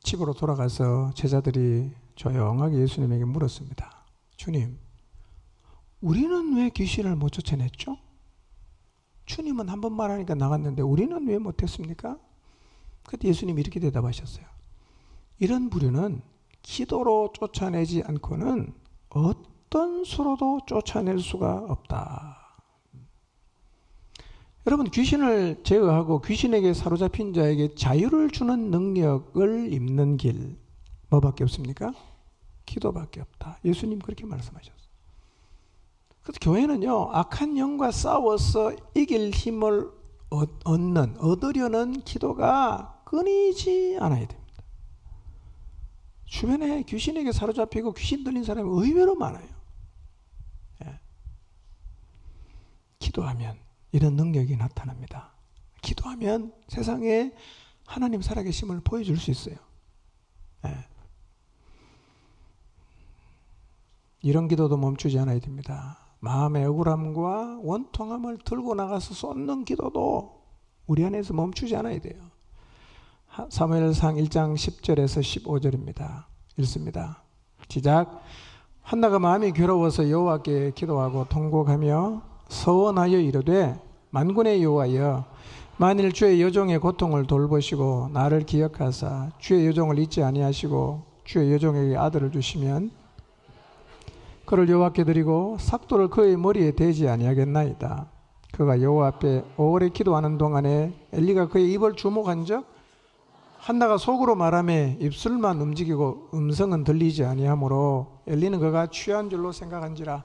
Speaker 1: 집으로 돌아가서 제자들이 조용하게 예수님에게 물었습니다. 주님, 우리는 왜 귀신을 못 쫓아냈죠? 주님은 한 번 말하니까 나갔는데 우리는 왜 못했습니까? 그때 예수님이 이렇게 대답하셨어요. 이런 부류는 기도로 쫓아내지 않고는 어떤 수로도 쫓아낼 수가 없다. 여러분, 귀신을 제어하고 귀신에게 사로잡힌 자에게 자유를 주는 능력을 입는 길 뭐밖에 없습니까? 기도밖에 없다. 예수님 그렇게 말씀하셨어요. 그래서 교회는요, 악한 영과 싸워서 이길 힘을 얻으려는 기도가 끊이지 않아야 됩니다. 주변에 귀신에게 사로잡히고 귀신 들린 사람이 의외로 많아요. 기도하면 이런 능력이 나타납니다. 기도하면 세상에 하나님 살아계심을 보여줄 수 있어요. 이런 기도도 멈추지 않아야 됩니다. 마음의 억울함과 원통함을 들고 나가서 쏟는 기도도 우리 안에서 멈추지 않아야 돼요. 사무엘상 1장 10절에서 15절입니다. 읽습니다. 시작. 한나가 마음이 괴로워서 여호와께 기도하고 통곡하며 서원하여 이르되 만군의 여호와여, 만일 주의 여종의 고통을 돌보시고 나를 기억하사 주의 여종을 잊지 아니하시고 주의 여종에게 아들을 주시면 그를 여호와께 드리고 삭도를 그의 머리에 대지 아니하겠나이다. 그가 여호와 앞에 오래 기도하는 동안에 엘리가 그의 입을 주목한 적 한나가 속으로 말하며 입술만 움직이고 음성은 들리지 아니하므로 엘리는 그가 취한 줄로 생각한지라.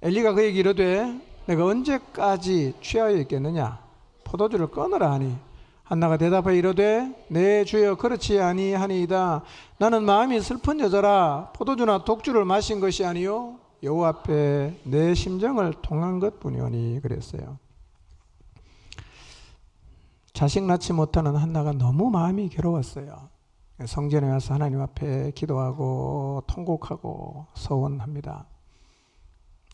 Speaker 1: 엘리가 그에게 이르되 내가 언제까지 취하여 있겠느냐? 포도주를 끊으라 하니 한나가 대답하여 이르되 내 주여 그렇지 아니하니이다. 나는 마음이 슬픈 여자라 포도주나 독주를 마신 것이 아니요 여호와 앞에 내 심정을 통한 것뿐이오니 그랬어요. 자식 낳지 못하는 한나가 너무 마음이 괴로웠어요. 성전에 와서 하나님 앞에 기도하고 통곡하고 서원합니다.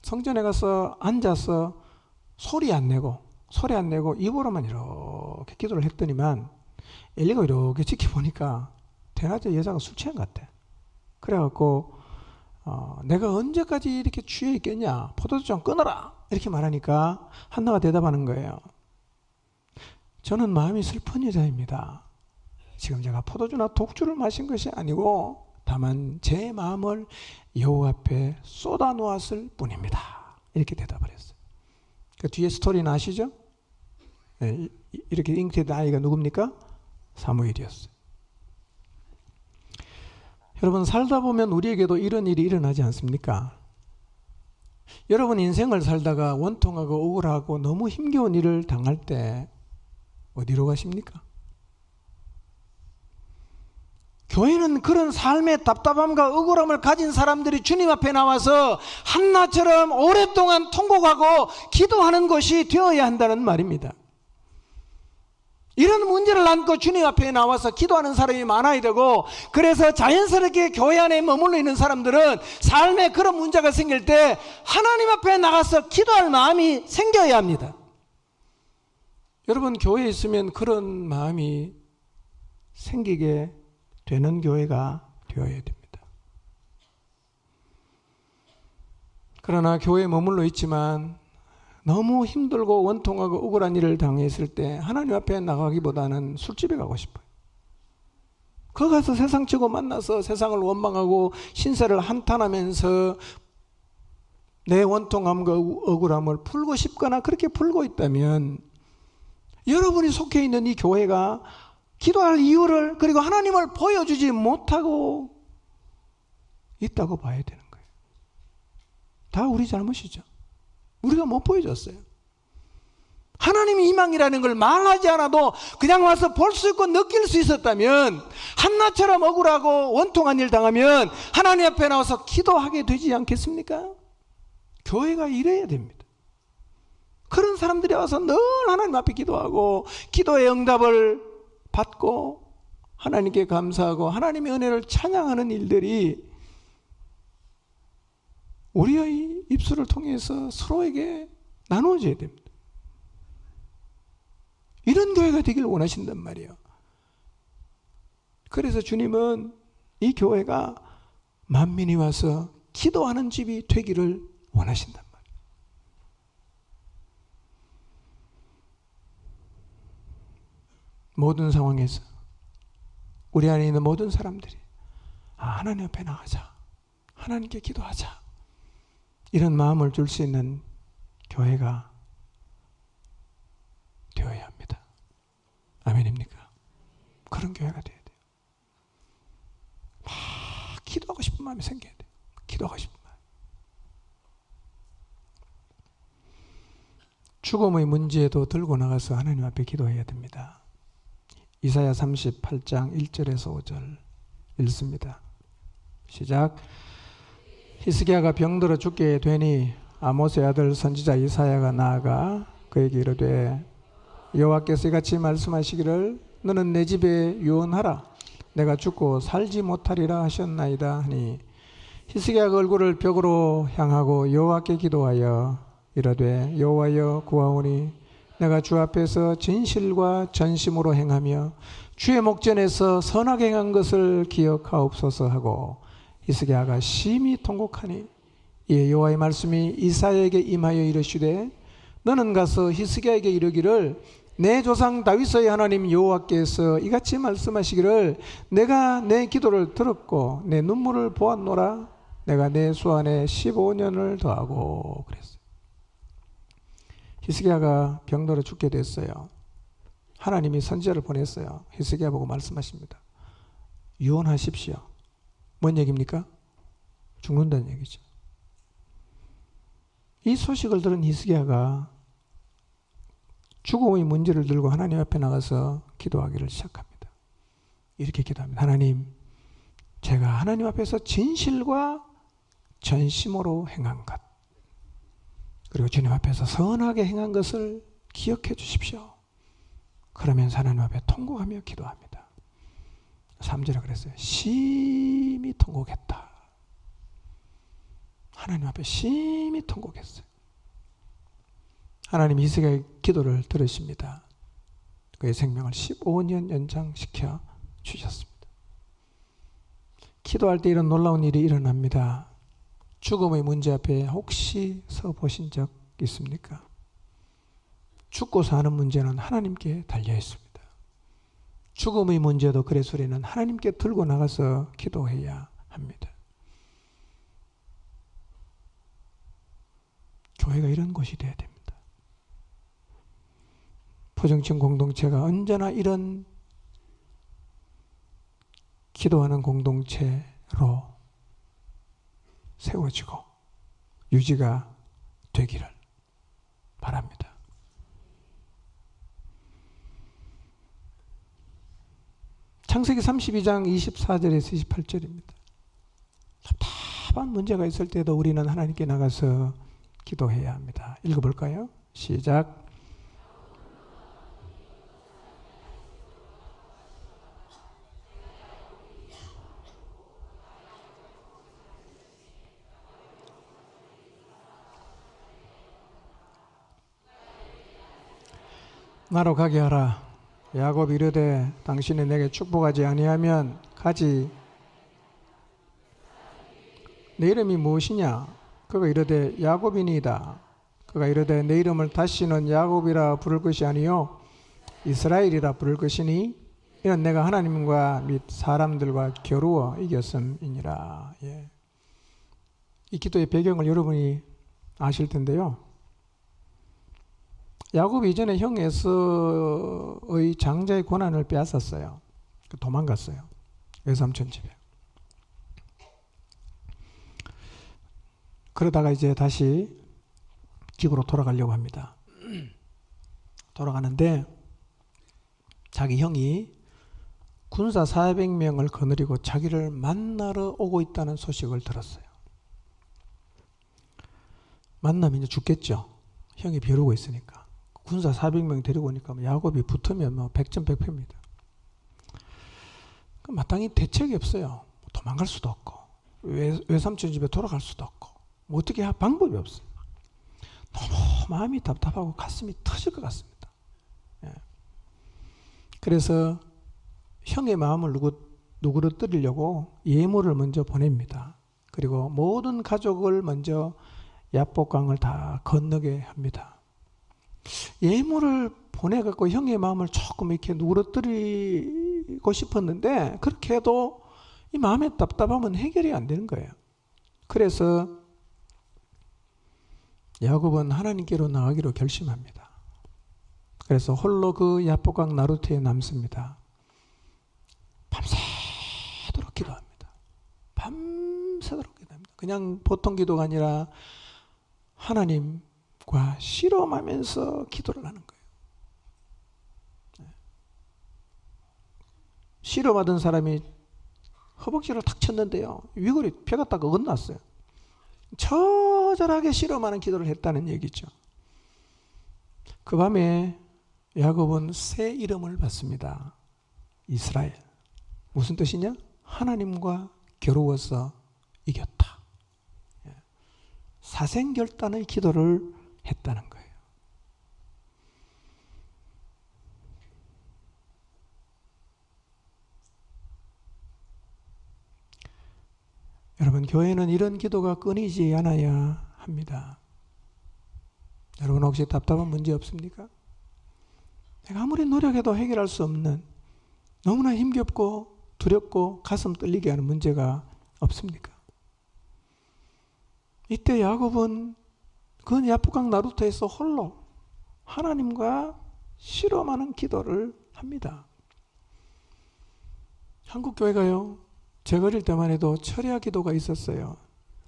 Speaker 1: 성전에 가서 앉아서 소리 안 내고 입으로만 이렇게 기도를 했더니만 엘리가 이렇게 지켜보니까 대낮에 여자가 술 취한 것 같아. 그래갖고 내가 언제까지 이렇게 취해 있겠냐? 포도주 좀 끊어라! 이렇게 말하니까 한나가 대답하는 거예요. 저는 마음이 슬픈 여자입니다. 지금 제가 포도주나 독주를 마신 것이 아니고 다만 제 마음을 여호와 앞에 쏟아 놓았을 뿐입니다. 이렇게 대답을 했어요. 그 뒤에 스토리는 아시죠? 네, 이렇게 잉태된 아이가 누굽니까? 사무엘이었어요. 여러분, 살다 보면 우리에게도 이런 일이 일어나지 않습니까? 여러분 인생을 살다가 원통하고 억울하고 너무 힘겨운 일을 당할 때 어디로 가십니까? 교회는 그런 삶의 답답함과 억울함을 가진 사람들이 주님 앞에 나와서 한나처럼 오랫동안 통곡하고 기도하는 것이 되어야 한다는 말입니다. 이런 문제를 안고 주님 앞에 나와서 기도하는 사람이 많아야 되고, 그래서 자연스럽게 교회 안에 머물러 있는 사람들은 삶에 그런 문제가 생길 때 하나님 앞에 나가서 기도할 마음이 생겨야 합니다. 여러분, 교회에 있으면 그런 마음이 생기게 되는 교회가 되어야 됩니다. 그러나 교회에 머물러 있지만 너무 힘들고 원통하고 억울한 일을 당했을 때 하나님 앞에 나가기보다는 술집에 가고 싶어요. 거기 가서 세상 치고 만나서 세상을 원망하고 신세를 한탄하면서 내 원통함과 억울함을 풀고 싶거나 그렇게 풀고 있다면 여러분이 속해 있는 이 교회가 기도할 이유를, 그리고 하나님을 보여주지 못하고 있다고 봐야 되는 거예요. 다 우리 잘못이죠. 우리가 못 보여줬어요. 하나님이 희망이라는 걸 말하지 않아도 그냥 와서 볼 수 있고 느낄 수 있었다면, 한나처럼 억울하고 원통한 일 당하면 하나님 앞에 나와서 기도하게 되지 않겠습니까? 교회가 이래야 됩니다. 그런 사람들이 와서 늘 하나님 앞에 기도하고 기도의 응답을 받고 하나님께 감사하고 하나님의 은혜를 찬양하는 일들이 우리의 입술을 통해서 서로에게 나누어져야 됩니다. 이런 교회가 되길 원하신단 말이에요. 그래서 주님은 이 교회가 만민이 와서 기도하는 집이 되기를 원하신단 말이에요. 모든 상황에서 우리 안에 있는 모든 사람들이 하나님 앞에 나가자, 하나님께 기도하자, 이런 마음을 줄 수 있는 교회가 되어야 합니다. 아멘입니까? 그런 교회가 되어야 돼요. 막 기도하고 싶은 마음이 생겨야 돼요. 기도하고 싶은 마음. 죽음의 문제도 들고 나가서 하나님 앞에 기도해야 됩니다. 이사야 38장 1절에서 5절 읽습니다. 시작. 히스기야가 병들어 죽게 되니 아모스의 아들 선지자 이사야가 나아가 그에게 이르되 여호와께서 이같이 말씀하시기를 너는 내 집에 유언하라. 내가 죽고 살지 못하리라 하셨나이다 하니 히스기야가 얼굴을 벽으로 향하고 여호와께 기도하여 이르되 여호와여 구하오니 내가 주 앞에서 진실과 전심으로 행하며 주의 목전에서 선하게 행한 것을 기억하옵소서 하고 히스기야가 심히 통곡하니 이에 여호와의 말씀이 이사야에게 임하여 이르시되 너는 가서 히스기야에게 이르기를 내 조상 다윗의 하나님 여호와께서 이같이 말씀하시기를 내가 내 기도를 들었고 내 눈물을 보았노라. 내가 내 수 안에 15년을 더하고 그랬어요. 히스기야가 병들어 죽게 됐어요. 하나님이 선지자를 보냈어요. 히스기야 보고 말씀하십니다. 유언하십시오. 뭔 얘기입니까? 죽는다는 얘기죠. 이 소식을 들은 히스기야가 죽음의 문제를 들고 하나님 앞에 나가서 기도하기를 시작합니다. 이렇게 기도합니다. 하나님, 제가 하나님 앞에서 진실과 전심으로 행한 것, 그리고 주님 앞에서 선하게 행한 것을 기억해 주십시오. 그러면서 하나님 앞에 통곡하며 기도합니다. 3절에 그랬어요. 심히 통곡했다. 하나님 앞에 심히 통곡했어요. 하나님 히스기야의 기도를 들으십니다. 그의 생명을 15년 연장시켜 주셨습니다. 기도할 때 이런 놀라운 일이 일어납니다. 죽음의 문제 앞에 혹시 서 보신 적 있습니까? 죽고 사는 문제는 하나님께 달려 있습니다. 죽음의 문제도 그래서 우리는 하나님께 들고 나가서 기도해야 합니다. 교회가 이런 곳이 되어야 됩니다. 포정층 공동체가 언제나 이런 기도하는 공동체로 세워지고 유지가 되기를 바랍니다. 창세기 32장 24절에서 28절입니다. 답답한 문제가 있을 때도 우리는 하나님께 나가서 기도해야 합니다. 읽어볼까요? 시작. 나로 가게 하라. 야곱이 이르되 당신이 내게 축복하지 아니하면 가지. 내 이름이 무엇이냐? 그가 이르되 야곱이니이다. 그가 이르되 내 이름을 다시는 야곱이라 부를 것이 아니요 이스라엘이라 부를 것이니 이는 내가 하나님과 및 사람들과 겨루어 이겼음이니라. 예. 이 기도의 배경을 여러분이 아실 텐데요. 야곱이 이전에 형 에서의 장자의 권한을 빼앗았어요. 도망갔어요. 외삼촌 집에. 그러다가 이제 다시 집으로 돌아가려고 합니다. 돌아가는데 자기 형이 군사 400명을 거느리고 자기를 만나러 오고 있다는 소식을 들었어요. 만나면 이제 죽겠죠. 형이 벼르고 있으니까. 군사 400명 데리고 오니까 야곱이 붙으면 뭐 백전백패입니다. 마땅히 대책이 없어요. 도망갈 수도 없고 외삼촌 집에 돌아갈 수도 없고 뭐 어떻게 할 방법이 없어요. 너무 마음이 답답하고 가슴이 터질 것 같습니다. 예. 그래서 형의 마음을 누그러뜨리려고 예물을 먼저 보냅니다. 그리고 모든 가족을 먼저 야복강을 다 건너게 합니다. 예물을 보내갖고 형의 마음을 조금 이렇게 누그러뜨리고 싶었는데 그렇게 해도 이 마음의 답답함은 해결이 안 되는 거예요. 그래서 야곱은 하나님께로 나가기로 결심합니다. 그래서 홀로 그 야복강 나루터에 남습니다. 밤새도록 기도합니다. 밤새도록 기도합니다. 그냥 보통 기도가 아니라 하나님과 씨름하면서 기도를 하는 거예요. 씨름하던 사람이 허벅지를 탁 쳤는데요. 위골이 펴가 딱 어긋났어요. 처절하게 씨름하는 기도를 했다는 얘기죠. 그 밤에 야곱은 새 이름을 받습니다. 이스라엘. 무슨 뜻이냐? 하나님과 겨루어서 이겼다. 사생결단의 기도를 했다는 거예요. 여러분, 교회는 이런 기도가 끊이지 않아야 합니다. 여러분 혹시 답답한 문제 없습니까? 내가 아무리 노력해도 해결할 수 없는 너무나 힘겹고 두렵고 가슴 떨리게 하는 문제가 없습니까? 이때 야곱은 그 야복강 나루터에서 홀로 하나님과 씨름하는 기도를 합니다. 한국 교회가요, 제가 어릴 때만 해도 철야 기도가 있었어요.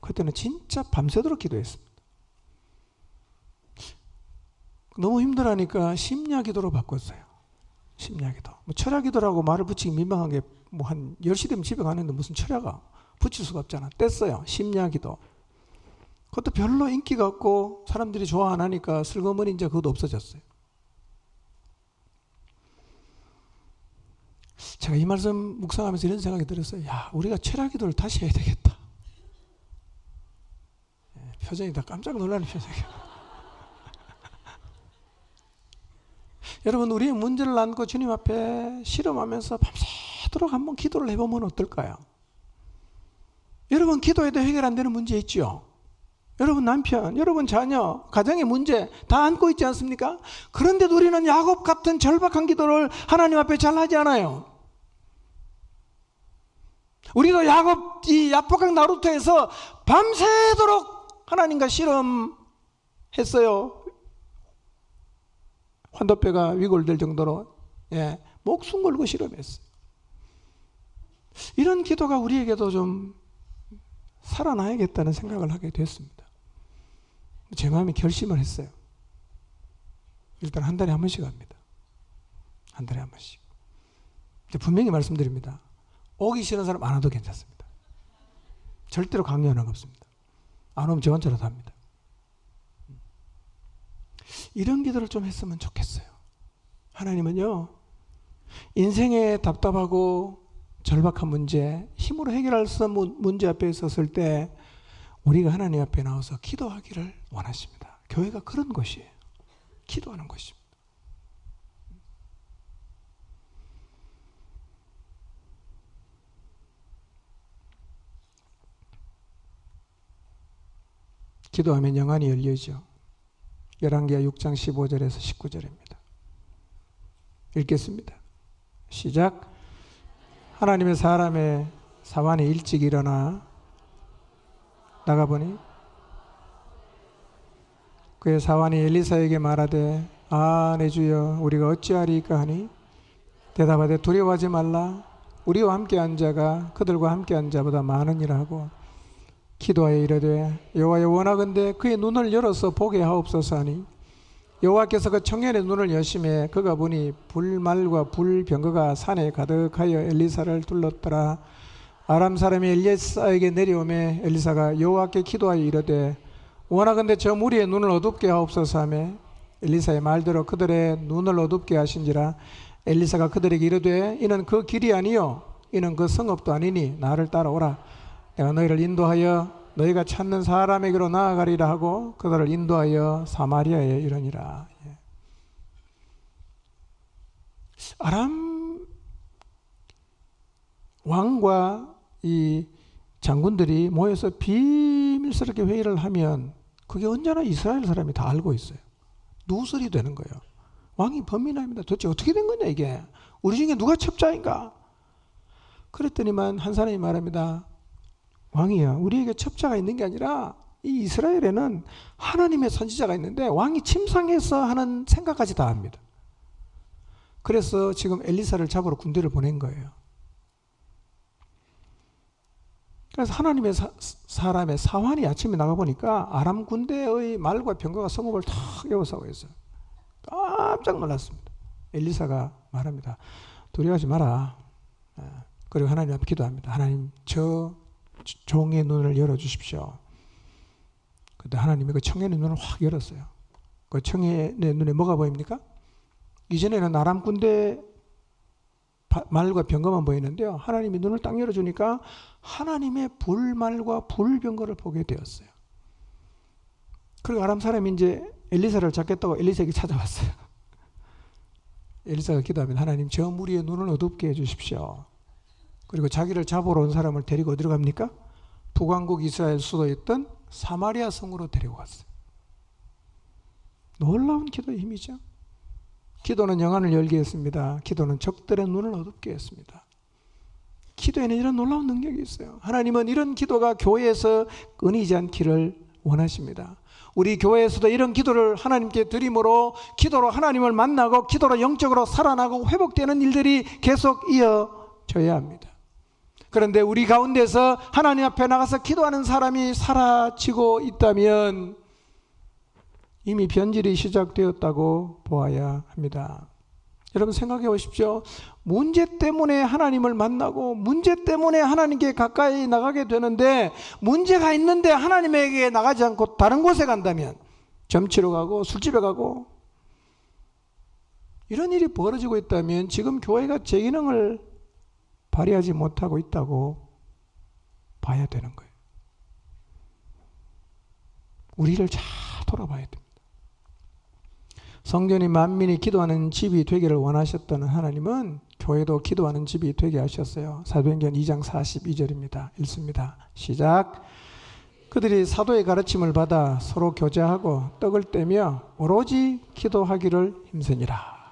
Speaker 1: 그때는 진짜 밤새도록 기도했습니다. 너무 힘들어하니까 심야 기도로 바꿨어요. 심야 기도. 철야 기도라고 말을 붙이기 민망한 게 뭐 한 10시 되면 집에 가는데 무슨 철야가 붙일 수가 없잖아. 뗐어요. 심야 기도. 그것도 별로 인기가 없고 사람들이 좋아 안 하니까 슬그머니 이제 그것도 없어졌어요. 제가 이 말씀 묵상하면서 이런 생각이 들었어요. 야, 우리가 철야 기도를 다시 해야 되겠다. 표정이 다 깜짝 놀라는 표정이에요. 여러분, 우리의 문제를 안고 주님 앞에 씨름하면서 밤새도록 한번 기도를 해보면 어떨까요? 여러분, 기도해도 해결 안 되는 문제 있죠? 여러분 남편, 여러분 자녀, 가정의 문제 다 안고 있지 않습니까? 그런데도 우리는 야곱 같은 절박한 기도를 하나님 앞에 잘 하지 않아요. 우리도 야곱 이 야복강 나루터에서 밤새도록 하나님과 씨름했어요. 환도뼈가 위골될 정도로 목숨 걸고 씨름했어요. 이런 기도가 우리에게도 좀 살아나야겠다는 생각을 하게 됐습니다. 제 마음에 결심을 했어요. 일단 한 달에 한 번씩 합니다. 한 달에 한 번씩. 분명히 말씀드립니다. 오기 싫은 사람 안 와도 괜찮습니다. 절대로 강요하는 거 없습니다. 안 오면 저 혼자라도 합니다. 이런 기도를 좀 했으면 좋겠어요. 하나님은요, 인생의 답답하고 절박한 문제, 힘으로 해결할 수 없는 문제 앞에 섰을 때 우리가 하나님 앞에 나와서 기도하기를 원하십니다. 교회가 그런 것이에요. 기도하는 것입니다. 기도하면 영안이 열리죠. 열왕기하 6장 15절에서 19절입니다. 읽겠습니다. 시작. 하나님의 사람의 사환이 일찍 일어나 나가보니 그의 사환이 엘리사에게 말하되 아 내 주여 우리가 어찌하리까 하니 대답하되 두려워하지 말라 우리와 함께한 자가 그들과 함께한 자보다 많으니라 하고 기도하여 이르되 여호와여 원하건대 그의 눈을 열어서 보게 하옵소서 하니 여호와께서 그 청년의 눈을 여심해 그가 보니 불말과 불병거가 산에 가득하여 엘리사를 둘렀더라. 아람 사람이 엘리사에게 내려오매 엘리사가 여호와께 기도하여 이르되 원하건대 저 무리의 눈을 어둡게 하옵소서 하매 엘리사의 말대로 그들의 눈을 어둡게 하신지라. 엘리사가 그들에게 이르되 이는 그 길이 아니요 이는 그 성읍도 아니니 나를 따라오라. 내가 너희를 인도하여 너희가 찾는 사람에게로 나아가리라 하고 그들을 인도하여 사마리아에 이르니라. 아람 왕과 이 장군들이 모여서 비밀스럽게 회의를 하면 그게 언제나 이스라엘 사람이 다 알고 있어요. 누설이 되는 거예요. 왕이 범인입니다. 도대체 어떻게 된 거냐 이게. 우리 중에 누가 첩자인가. 그랬더니만 한 사람이 말합니다. 왕이야 우리에게 첩자가 있는 게 아니라 이 이스라엘에는 하나님의 선지자가 있는데 왕이 침상에서 하는 생각까지 다 합니다. 그래서 지금 엘리사를 잡으러 군대를 보낸 거예요. 그래서 하나님의 사람의 사환이 아침에 나가보니까 아람 군대의 말과 병거가 성읍을 탁 에워싸고 있어요. 깜짝 놀랐습니다. 엘리사가 말합니다. 두려워하지 마라. 그리고 하나님 앞에 기도합니다. 하나님 저 종의 눈을 열어주십시오. 그때 하나님이 그 청년의 눈을 확 열었어요. 그 청년의 눈에 뭐가 보입니까? 이전에는 아람 군대 말과 병거만 보이는데요. 하나님이 눈을 딱 열어주니까 하나님의 불말과 불병거를 보게 되었어요. 그리고 아람 사람이 이제 엘리사를 잡겠다고 엘리사에게 찾아왔어요. 엘리사가 기도하면 하나님 저 무리의 눈을 어둡게 해주십시오. 그리고 자기를 잡으러 온 사람을 데리고 어디로 갑니까? 북왕국 이스라엘 수도였던 사마리아 성으로 데리고 갔어요. 놀라운 기도의 힘이죠. 기도는 영안을 열게 했습니다. 기도는 적들의 눈을 어둡게 했습니다. 기도에는 이런 놀라운 능력이 있어요. 하나님은 이런 기도가 교회에서 끊이지 않기를 원하십니다. 우리 교회에서도 이런 기도를 하나님께 드림으로 기도로 하나님을 만나고 기도로 영적으로 살아나고 회복되는 일들이 계속 이어져야 합니다. 그런데 우리 가운데서 하나님 앞에 나가서 기도하는 사람이 사라지고 있다면 이미 변질이 시작되었다고 보아야 합니다. 여러분 생각해 보십시오. 문제 때문에 하나님을 만나고 문제 때문에 하나님께 가까이 나가게 되는데 문제가 있는데 하나님에게 나가지 않고 다른 곳에 간다면 점치러 가고 술집에 가고 이런 일이 벌어지고 있다면 지금 교회가 제 기능을 발휘하지 못하고 있다고 봐야 되는 거예요. 우리를 잘 돌아봐야 됩니다. 성전이 만민이 기도하는 집이 되기를 원하셨던 하나님은 교회도 기도하는 집이 되게 하셨어요. 사도행전 2장 42절입니다. 읽습니다. 시작. 그들이 사도의 가르침을 받아 서로 교제하고 떡을 떼며 오로지 기도하기를 힘쓰니라.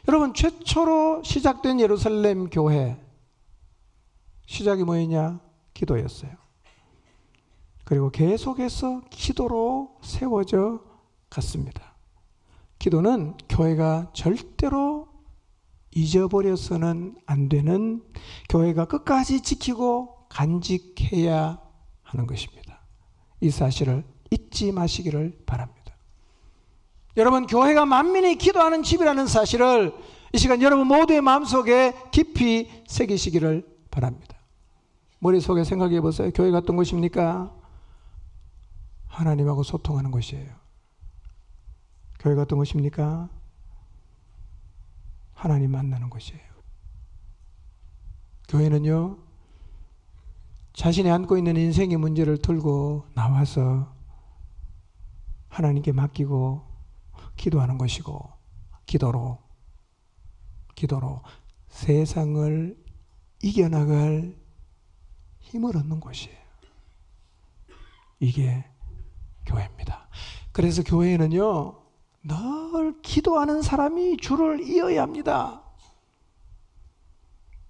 Speaker 1: 여러분 최초로 시작된 예루살렘 교회 시작이 뭐였냐? 기도였어요. 그리고 계속해서 기도로 세워져 갔습니다. 기도는 교회가 절대로 잊어버려서는 안 되는, 교회가 끝까지 지키고 간직해야 하는 것입니다. 이 사실을 잊지 마시기를 바랍니다. 여러분, 교회가 만민이 기도하는 집이라는 사실을 이 시간 여러분 모두의 마음속에 깊이 새기시기를 바랍니다. 머릿속에 생각해 보세요. 교회가 어떤 곳입니까? 하나님하고 소통하는 곳이에요. 교회가 어떤 곳입니까? 하나님 만나는 곳이에요. 교회는요, 자신이 안고 있는 인생의 문제를 들고 나와서 하나님께 맡기고 기도하는 것이고, 기도로 세상을 이겨나갈 힘을 얻는 곳이에요. 이게 교회입니다. 그래서 교회는요, 늘 기도하는 사람이 줄을 이어야 합니다.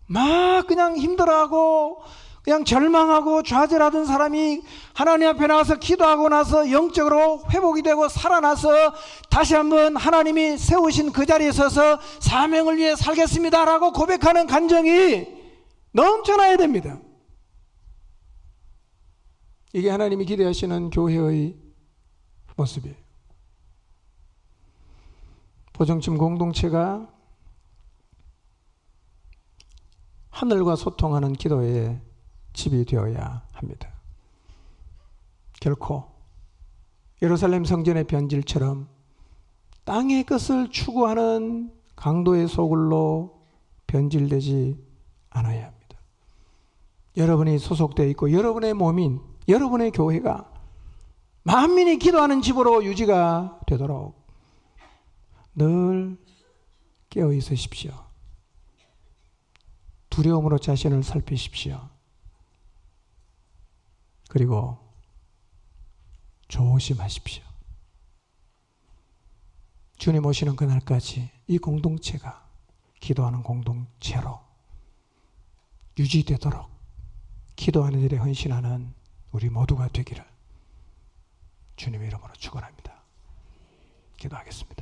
Speaker 1: 막 그냥 힘들어하고 그냥 절망하고 좌절하던 사람이 하나님 앞에 나와서 기도하고 나서 영적으로 회복이 되고 살아나서 다시 한번 하나님이 세우신 그 자리에 서서 사명을 위해 살겠습니다라고 고백하는 간정이 넘쳐나야 됩니다. 이게 하나님이 기대하시는 교회의 모습이에요. 보정팀 공동체가 하늘과 소통하는 기도의 집이 되어야 합니다. 결코 예루살렘 성전의 변질처럼 땅의 것을 추구하는 강도의 소굴로 변질되지 않아야 합니다. 여러분이 소속되어 있고 여러분의 몸인 여러분의 교회가 만민이 기도하는 집으로 유지가 되도록 늘 깨어 있으십시오. 두려움으로 자신을 살피십시오. 그리고 조심하십시오. 주님 오시는 그날까지 이 공동체가 기도하는 공동체로 유지되도록 기도하는 일에 헌신하는 우리 모두가 되기를 주님의 이름으로 축원합니다. 기도하겠습니다.